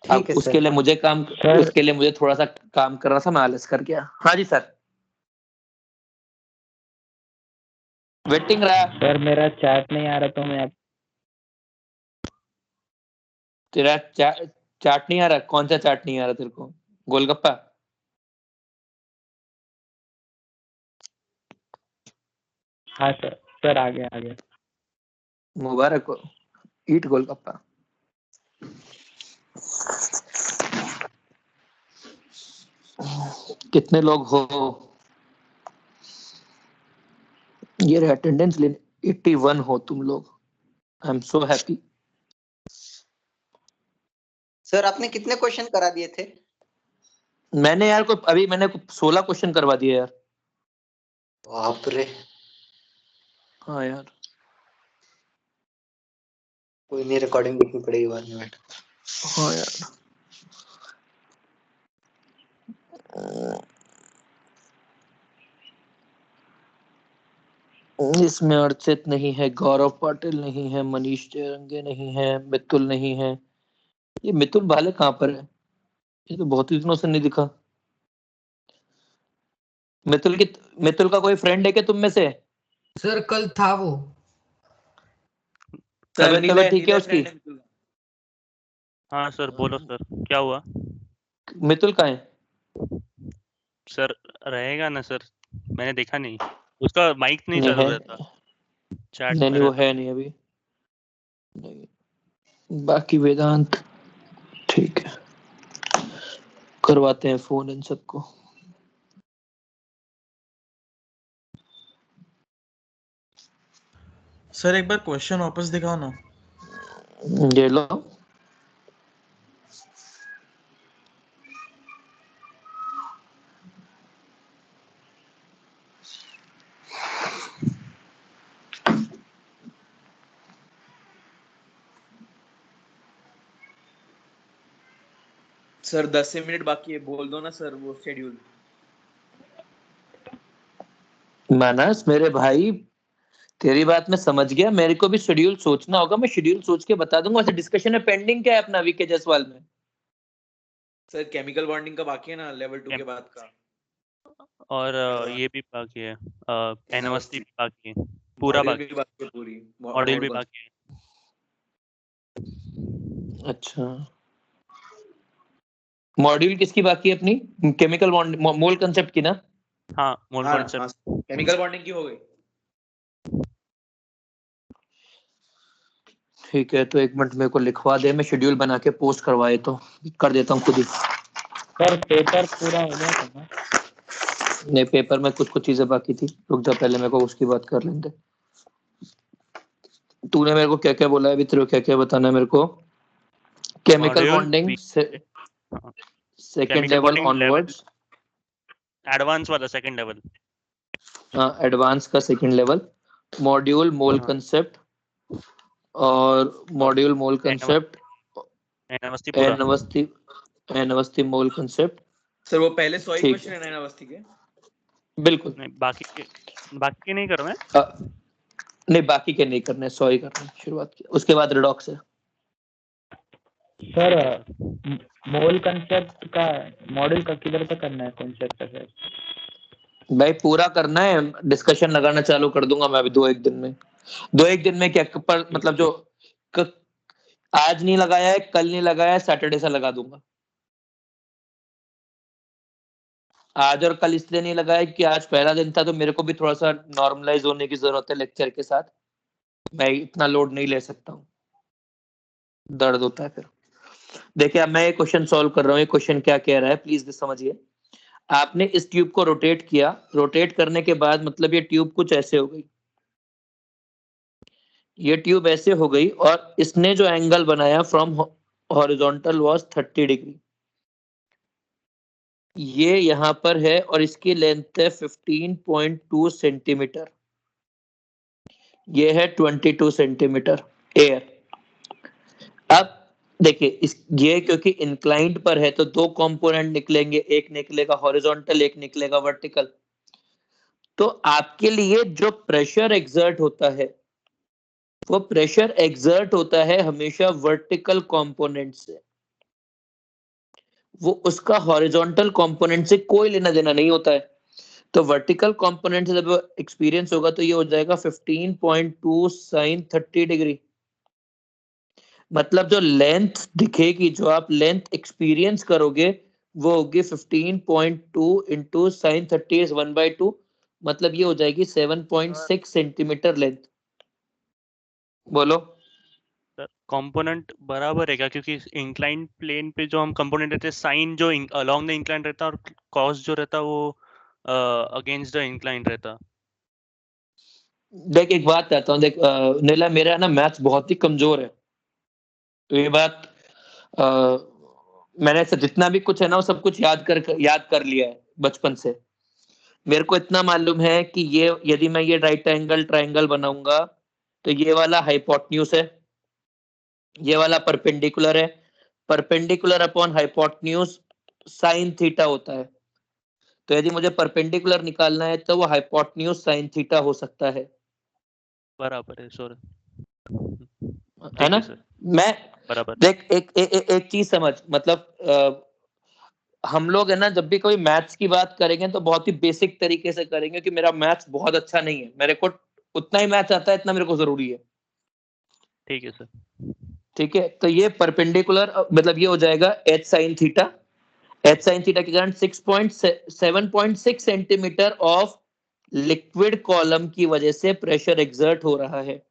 [SPEAKER 2] अब
[SPEAKER 6] ठीक है
[SPEAKER 2] उसके
[SPEAKER 6] सर।
[SPEAKER 2] लिए मुझे
[SPEAKER 7] सर
[SPEAKER 2] उसके लिए मुझे थोड़ा सा काम करना था, मैं आलस कर गया। हाँ जी सर, वेटिंग रहा।
[SPEAKER 7] सर मेरा चैट नहीं आ रहा तो मैं
[SPEAKER 2] तेरा चाट नहीं आ रहा? कौन सा चाट नहीं आ रहा तेरे को? गोलगप्पा?
[SPEAKER 7] हाँ सर आ गया आ गया।
[SPEAKER 2] मुबारक हो, ईट गोलगप्पा। कितने लोग हो? ये अटेंडेंस लेने 81 हो तुम लोग। I am so happy.
[SPEAKER 6] Sir आपने कितने क्वेश्चन करा दिए थे?
[SPEAKER 2] मैंने यार अभी मैंने 16 क्वेश्चन करवा दिए यार।
[SPEAKER 6] बाप रे।
[SPEAKER 2] हाँ यार।
[SPEAKER 6] कोई नहीं, रिकॉर्डिंग देखनी पड़ेगी बाद में बैठ।
[SPEAKER 2] हाँ यार। इसमें अर्चित नहीं है, गौरव पाटिल नहीं है, मनीष जयरंगे नहीं है, मितुल नहीं है। ये मितुल भाले कहाँ पर है? ये तो बहुत ही दिनों से नहीं दिखा। मितुल का कोई फ्रेंड है क्या तुम में से?
[SPEAKER 3] सर कल था वो।
[SPEAKER 2] तबीयत ठीक है उसकी?
[SPEAKER 5] हाँ सर बोलो सर, क्या हुआ?
[SPEAKER 2] मितुल कहाँ है?
[SPEAKER 5] सर रहेगा ना सर, मैंने देखा नहीं, उसका माइक नहीं
[SPEAKER 2] नहीं
[SPEAKER 5] चालू
[SPEAKER 2] है।
[SPEAKER 5] रहता, चैट
[SPEAKER 2] नहीं
[SPEAKER 5] में
[SPEAKER 2] नहीं वो
[SPEAKER 5] रहता।
[SPEAKER 2] है नहीं अभी। नहीं। बाकी वेदांत ठीक है, करवाते हैं फोन इन सबको।
[SPEAKER 9] सर एक बार क्वेश्चन वापस दिखाओ ना।
[SPEAKER 2] ये लो।
[SPEAKER 4] सर 10 मिनट बाकी है, बोल दो ना सर वो शेड्यूल।
[SPEAKER 2] मानस मेरे भाई, तेरी बात मैं समझ गया, मेरे को भी शेड्यूल सोचना होगा, मैं शेड्यूल सोच के बता दूंगा। वैसे डिस्कशन में पेंडिंग क्या है अपना वीके जायसवाल में?
[SPEAKER 4] सर केमिकल बॉन्डिंग का बाकी है ना, लेवल 2 के बाद का।
[SPEAKER 5] और ये भी बाकी है, एनएमएसटी भी बाकी है, पूरा
[SPEAKER 4] मॉड्यूल
[SPEAKER 5] बाकी
[SPEAKER 4] भी बाकी है पूरी।
[SPEAKER 5] मॉड्यूल भी बाकी है।
[SPEAKER 2] अच्छा, मॉड्यूल किसकी बाकी है अपनी? केमिकल मोल कंसेप्ट की ना?
[SPEAKER 5] हाँ मोल
[SPEAKER 4] हाँ
[SPEAKER 5] कॉन्सेप्ट।
[SPEAKER 4] केमिकल बॉन्डिंग की हो गई।
[SPEAKER 2] ठीक है, तो एक मिनट मेरे को लिखवा दे, मैं शेड्यूल बना के पोस्ट करवाए तो कर देता हूँ खुद ही।
[SPEAKER 7] सर पेपर पूरा हो गया था ना?
[SPEAKER 2] नहीं, पेपर में कुछ कुछ चीजें बाकी थी, रुक जा पहले मेरे को उसकी बात कर लेंगे। तूने मेरे को क्या क्या बोला है अभी, तेरे को क्या क्या बताना है मेरे को? Chemical
[SPEAKER 5] module
[SPEAKER 2] bonding second level onwards.
[SPEAKER 5] Advance वाला सेकंड लेवल।
[SPEAKER 2] हाँ एडवांस का सेकेंड लेवल। मॉड्यूल मोल कंसेप्ट और मॉड्यूल मोल कंसेप्ट
[SPEAKER 5] एनएमएसटी पूरा।
[SPEAKER 2] एनएमएसटी मोल कंसेप्ट।
[SPEAKER 4] सर वो पहले 100
[SPEAKER 2] ठीक
[SPEAKER 4] क्वेश्चन है ना अवस्थी के?
[SPEAKER 2] बिल्कुल।
[SPEAKER 5] नहीं बाकी के नहीं कर रहे हैं।
[SPEAKER 2] नहीं बाकी के नहीं करने, 100 ही करने शुरुआत की, उसके बाद रिडॉक्स है।
[SPEAKER 7] सर मोल कंसेप्ट का मॉडल का किधर तक करना है कंसेप्ट का सर?
[SPEAKER 2] भाई पूरा करना है, डिस्कशन लगाना चालू कर दूंगा मैं अभी 2-1 दिन में। 2-1 दिन में क्या पर मतलब जो आज नहीं लगाया है, कल नहीं लगाया है, सैटरडे से लगा दूंगा। आज और कल इसलिए नहीं लगाया कि आज पहला दिन था, तो मेरे को भी थोड़ा सा नॉर्मलाइज होने की जरूरत है लेक्चर के साथ। मैं इतना लोड नहीं ले सकता हूँ, दर्द होता है फिर। देखिए अब मैं ये क्वेश्चन सॉल्व कर रहा हूँ। ये क्वेश्चन क्या कह रहा है प्लीज समझिए। आपने इस ट्यूब को रोटेट किया, रोटेट करने के बाद मतलब ये ट्यूब कुछ ऐसे हो गई, ये ट्यूब ऐसे हो गई, और इसने जो एंगल बनाया फ्रॉम हॉरिजॉन्टल वाज 30 डिग्री। ये यहां पर है और इसकी लेंथ है 15.2 सेंटीमीटर, ये है 22 सेंटीमीटर एयर। अब देखिए ये क्योंकि इंक्लाइंड पर है तो दो कंपोनेंट निकलेंगे, एक निकलेगा हॉरिजॉन्टल, एक निकलेगा वर्टिकल। तो आपके लिए जो प्रेशर एक्सर्ट होता है वो प्रेशर एक्सर्ट होता है हमेशा वर्टिकल कंपोनेंट से, वो उसका हॉरिजॉन्टल कंपोनेंट से कोई लेना देना नहीं होता है। तो वर्टिकल कंपोनेंट से जब एक्सपीरियंस होगा तो ये हो जाएगा 15.2 साइन 30 डिग्री। मतलब जो लेंथ दिखेगी, जो आप लेंथ एक्सपीरियंस करोगे वो होगी 15.2 इंटू साइन 30 इज 1/2, मतलब ये हो जाएगी 7.6 सेंटीमीटर लेंथ। बोलो
[SPEAKER 5] कंपोनेंट बराबर है क्या? क्योंकि इंक्लाइन प्लेन पे जो हम कंपोनेंट रहते हैं, साइन जो अलोंग द इंक्लाइन रहता है और कॉस जो रहता है वो अगेंस्ट द इंक्लाइन रहता।
[SPEAKER 2] देख एक बात कहता हूँ, देख नीला, मेरा ना मैथ्स बहुत ही कमजोर है, तो ये बात मैंने ऐसा जितना भी कुछ है ना वो सब कुछ याद कर लिया है बचपन से। मेरे को इतना मालूम है कि ये यदि मैं ये राइट एंगल ट्रायंगल बनाऊंगा तो ये वाला हाइपोटेन्यूज है, ये वाला परपेंडिकुलर है, perpendicular upon hypotenuse sine theta होता है। तो यदि मुझे परपेंडिकुलर निकालना है तो वो हाइपोटेन्यूज साइन थीटा हो सकता है,
[SPEAKER 5] बराबर है सर।
[SPEAKER 2] है
[SPEAKER 5] ठीक
[SPEAKER 2] ना?
[SPEAKER 5] है सर,
[SPEAKER 2] मैं
[SPEAKER 5] बराबर।
[SPEAKER 2] देख एक चीज समझ, मतलब हम लोग है ना जब भी कोई मैथ्स की बात करेंगे तो बहुत ही बेसिक तरीके से करेंगे, कि मेरा मैथ्स बहुत अच्छा नहीं है, मेरे को उतना ही मैथ्स आता है इतना मेरे को जरूरी है।
[SPEAKER 5] ठीक है सर।
[SPEAKER 2] ठीक है, तो ये परपेंडिकुलर मतलब ये हो जाएगा h sine theta. H sine theta के कारण 7.6 सेंटीमीटर ऑफ लिक्विड कॉलम की वजह से प्रेशर एक्सर्ट हो रहा है।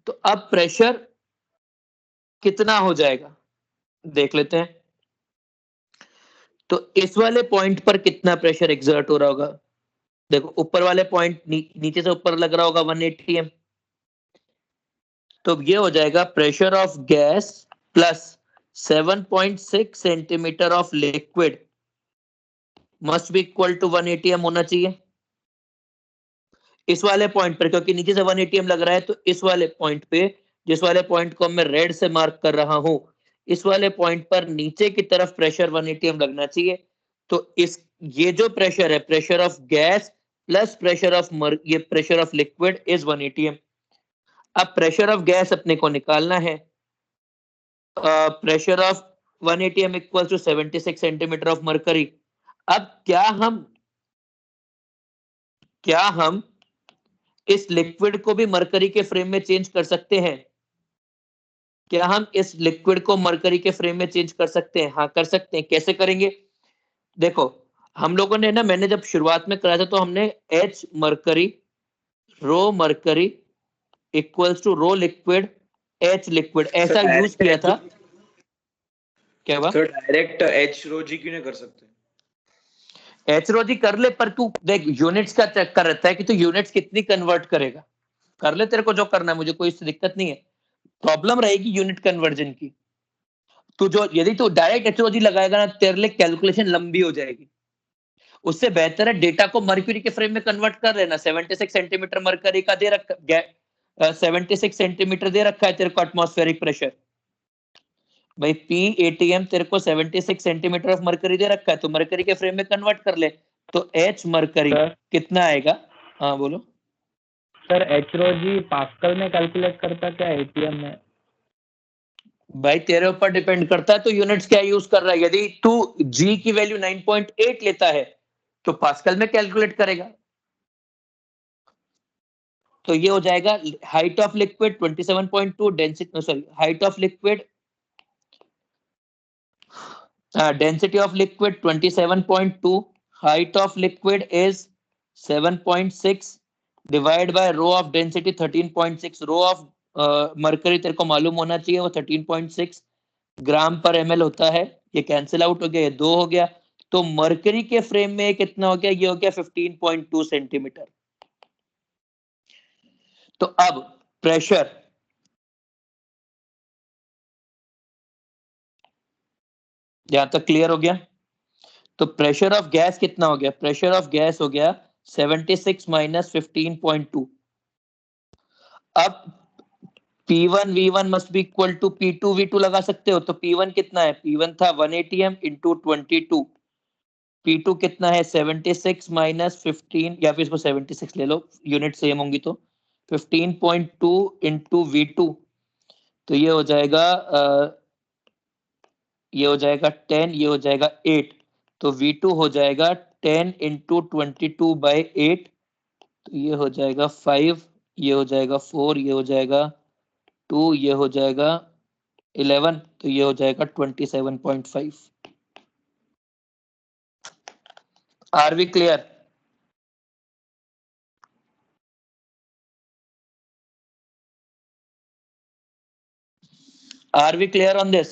[SPEAKER 2] तो अब प्रेशर कितना हो जाएगा देख लेते हैं। तो इस वाले पॉइंट पर कितना प्रेशर एक्सर्ट हो रहा होगा? देखो ऊपर वाले पॉइंट नीचे से ऊपर लग रहा होगा 180 एम। तो ये हो जाएगा pressure of gas plus 7.6 centimetre of liquid must be equal to 180 M होना चाहिए इस वाले पॉइंट पर, क्योंकि नीचे से 180 एम लग रहा है। तो इस वाले पॉइंट पे, जिस वाले पॉइंट को मैं रेड से मार्क कर रहा हूं, इस वाले पॉइंट पर नीचे की तरफ प्रेशर 180 एम लगना चाहिए। तो इस ये जो प्रेशर है, pressure of gas plus pressure of ये pressure of liquid is 180 m. अब प्रेशर ऑफ गैस अपने को निकालना है। Pressure of 180 m equal to 76 centimetre of mercury. अब क्या हम इस लिक्विड को भी मरकरी के फ्रेम में चेंज कर सकते हैं? क्या हम इस लिक्विड को मरकरी के फ्रेम में चेंज कर सकते हैं? हाँ कर सकते हैं। कैसे करेंगे? देखो हम लोगों ने ना, मैंने जब शुरुआत में कराया था तो हमने H mercury rho mercury equals to rho liquid H liquid ऐसा यूज किया था। क्या हुआ?
[SPEAKER 4] तो डायरेक्ट एच रो जी क्यों नहीं कर सकते?
[SPEAKER 2] एच रो जी कर ले, पर तू देख यूनिट्स का चक्कर रहता है कि तू यूनिट्स कितनी कन्वर्ट करेगा। कर ले, तेरे को जो करना है, मुझे कोई इससे दिक्कत नहीं है। प्रॉब्लम रहेगी यूनिट कन्वर्जन की। तू जो यदि तू डायरेक्ट एचओजी लगाएगा ना, तेरे लिए कैलकुलेशन लंबी हो जाएगी। उससे बेहतर है डेटा को मर्क्यूरी के फ्रेम में कन्वर्ट कर लेना। 76 सेंटीमीटर मर्करी का दे रखा 76 सेंटीमीटर दे रखा है तेरे को एटमॉस्फेरिक प्रेशर। भाई P80M तेरे को 76 सेंटीमीटर ऑफ मर्करी दे रखा है, तो मर्करी के फ्रेम में कन्वर्ट कर ले। तो H मर्करी कितना आएगा? हाँ बोलो
[SPEAKER 7] सर। एच रो जी पास्कल में कैलकुलेट करता क्या एटीएम में?
[SPEAKER 2] भाई, तेरे ऊपर डिपेंड करता है तो यूनिट्स क्या यूज कर रहा है। यदि तू G की वैल्यू 9.8 लेता है तो पास्कल में कैलकुलेट करेगा। तो ये हो जाएगा height of liquid 27.2, density sorry height of liquid density of liquid 27.2, height of liquid is 7.6 divide by rho of density 13.6। Rho of mercury तेरे को मालूम होना चाहिए, वो 13.6 ग्राम पर ml होता है। ये कैंसिल आउट हो गया, ये 2 हो गया। तो मरकरी के फ्रेम में ये कितना हो गया? ये हो गया 15.2 सेंटीमीटर। तो अब प्रेशर यहां तक क्लियर हो गया। तो प्रेशर ऑफ गैस कितना हो गया? प्रेशर ऑफ गैस हो गया 76 माइनस 15.2। अब P1 V1 must be equal to P2 V2 लगा सकते हो। तो P1 कितना है? P1 था 180 m इंटू 22। P2 कितना है? 76 माइनस 15, या फिर इसको 76 ले लो, यूनिट सेम होंगी तो 15.2 इंटू V2। तो ये हो जाएगा ये हो जाएगा 10, ये हो जाएगा 8। तो V2 हो जाएगा 10 इंटू 22/8। तो ये हो जाएगा 5, ये हो जाएगा 4, ये हो जाएगा 2, ये हो जाएगा 11। तो ये हो जाएगा 27.5। Are we clear? Are we clear on this?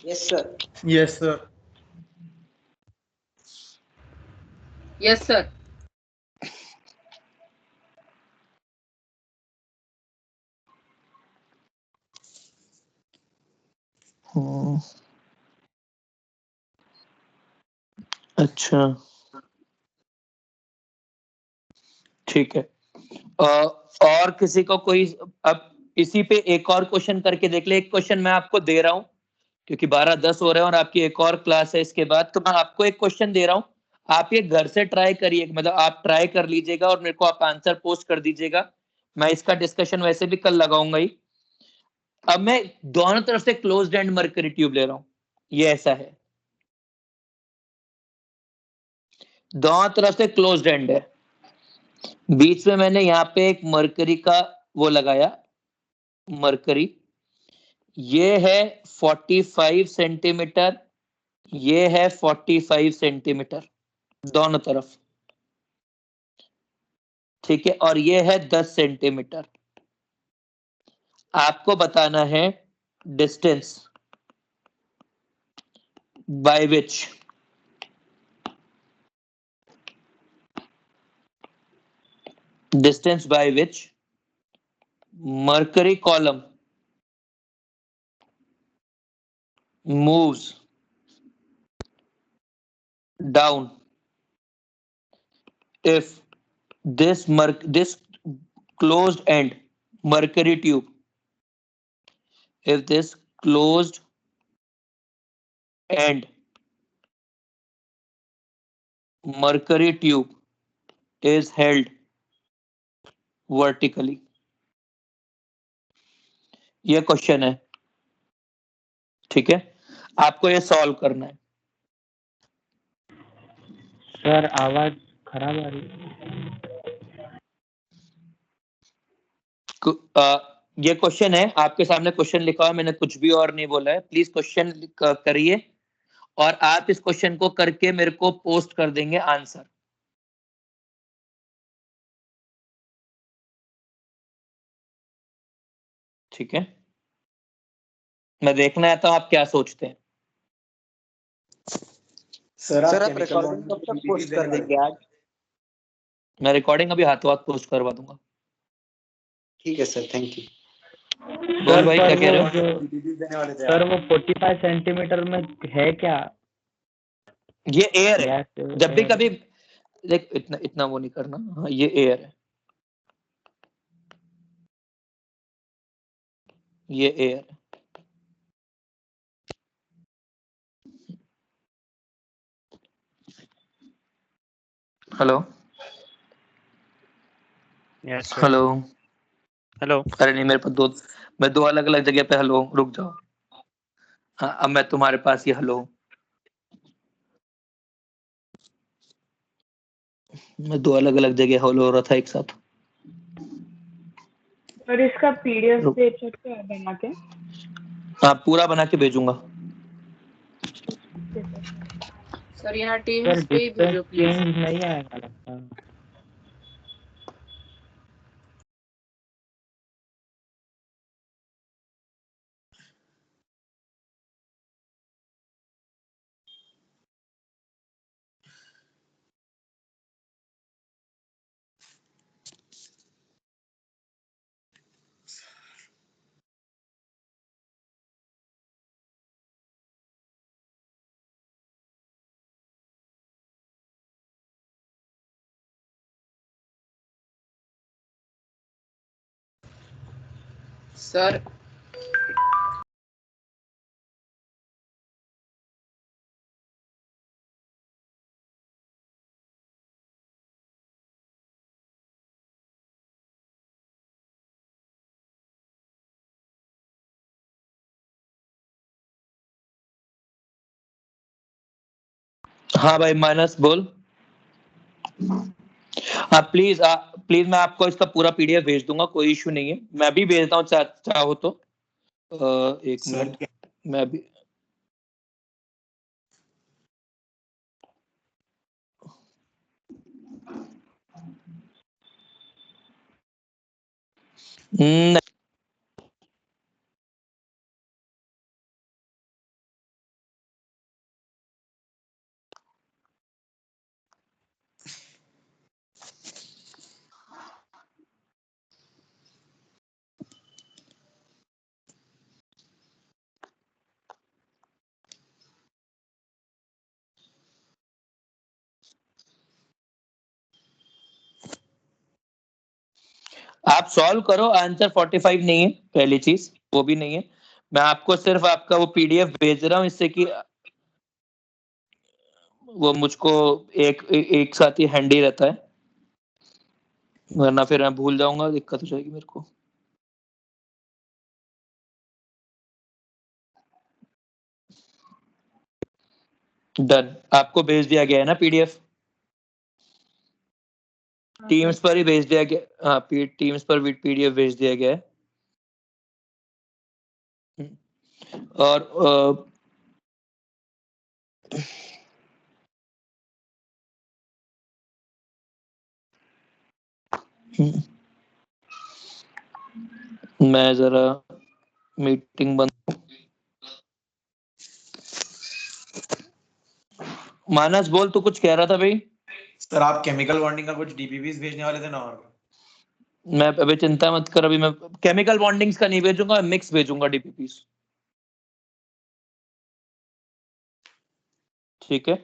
[SPEAKER 6] Yes, sir.
[SPEAKER 9] Yes, sir.
[SPEAKER 1] Yes, sir.
[SPEAKER 2] अच्छा ठीक है। और किसी को कोई, अब इसी पे एक और क्वेश्चन करके देख ले। एक क्वेश्चन मैं आपको दे रहा हूँ क्योंकि 12:10 हो रहे हैं और आपकी एक और क्लास है इसके बाद, तो मैं आपको एक क्वेश्चन दे रहा हूँ, आप ये घर से ट्राई करिए, मतलब आप ट्राई कर लीजिएगा और मेरे को आप आंसर पोस्ट कर दीजिएगा। मैं इसका डिस्कशन वैसे भी कल लगाऊंगा ही। अब मैं दोनों तरफ से क्लोज्ड एंड मर्करी ट्यूब ले रहा हूँ, ये ऐसा है, दोनों तरफ से क्लोज्ड एंड है, बीच में मैंने यहाँ पे एक मर्करी का वो लगाया, मर्करी, ये है 45 सेंटीमीटर, ये है 45 सेंटीमीटर दोनों तरफ, ठीक है, और ये है 10 सेंटीमीटर। आपको बताना है distance by which mercury column moves down if this closed end mercury tube, if this closed end mercury tube is held vertically। ये क्वेश्चन है, ठीक है, आपको ये सॉल्व करना है।
[SPEAKER 7] सर आवाज खराब आ रही है।
[SPEAKER 2] ये क्वेश्चन है, आपके सामने क्वेश्चन लिखा हुआ है, मैंने कुछ भी और नहीं बोला है, प्लीज क्वेश्चन करिए और आप इस क्वेश्चन को करके मेरे को पोस्ट कर देंगे आंसर। ठीक है, मैं देखना चाहता हूं आप क्या सोचते हैं।
[SPEAKER 6] सर आप रिकॉर्डिंग कब तक पोस्ट कर देंगे आज?
[SPEAKER 2] मैं रिकॉर्डिंग अभी हाथों हाथ पोस्ट करवा दूंगा।
[SPEAKER 6] ठीक है सर, थैंक यू।
[SPEAKER 2] बोल भाई क्या कह रहे हो?
[SPEAKER 7] सर वो 45 सेंटीमीटर में है क्या?
[SPEAKER 2] ये एयर है,
[SPEAKER 7] गैस
[SPEAKER 2] जब भी कभी देख, इतना इतना वो नहीं करना। हाँ ये एयर है, ये एयर है। Hello
[SPEAKER 5] yes sir.
[SPEAKER 2] Hello
[SPEAKER 5] hello.
[SPEAKER 2] अरे नहीं, मेरे पास मैं दो अलग अलग जगह पे हेलो, रुक जाओ। हाँ अब मैं तुम्हारे पास ही हेलो, मैं दो अलग अलग जगह हेलो हो रहा था एक साथ।
[SPEAKER 12] और इसका पीडीएफ
[SPEAKER 2] रुक,
[SPEAKER 12] भेज सकते हैं बना के?
[SPEAKER 2] हाँ पूरा बना के भेजूंगा।
[SPEAKER 1] सर यहाँ
[SPEAKER 7] सर
[SPEAKER 1] टीम्स पे ही
[SPEAKER 7] डिस्टेंस
[SPEAKER 1] भेजो प्लीज।
[SPEAKER 7] चेंज नहीं आएगा लगता है।
[SPEAKER 1] सर
[SPEAKER 2] हाँ भाई माइनस बोल। हाँ प्लीज प्लीज, मैं आपको इसका पूरा पीडीएफ भेज दूंगा, कोई इशू नहीं है, मैं भी भेजता हूँ चाहो तो। एक मिनट, मैं भी नहीं, आप सॉल्व करो, आंसर 45 नहीं है, पहली चीज वो भी नहीं है। मैं आपको सिर्फ आपका वो पीडीएफ भेज रहा हूँ, इससे कि वो मुझको एक साथ ही हैंडी रहता है, वरना फिर मैं भूल जाऊंगा, दिक्कत हो जाएगी मेरे को। डन, आपको भेज दिया गया है ना पीडीएफ? टीम्स पर ही भेज दिया गया। हाँ, टीम्स पर पीडीएफ भेज दिया गया है। और मैं जरा मीटिंग बंद। मानस बोल, तू कुछ कह रहा था भाई?
[SPEAKER 4] सर आप केमिकल बॉन्डिंग का कुछ डीपीपीस भेजने वाले थे ना? और
[SPEAKER 2] मैं अभी चिंता मत कर, अभी मैं केमिकल बॉन्डिंग्स का नहीं भेजूंगा, मिक्स भेजूंगा डीपीपीस। ठीक है।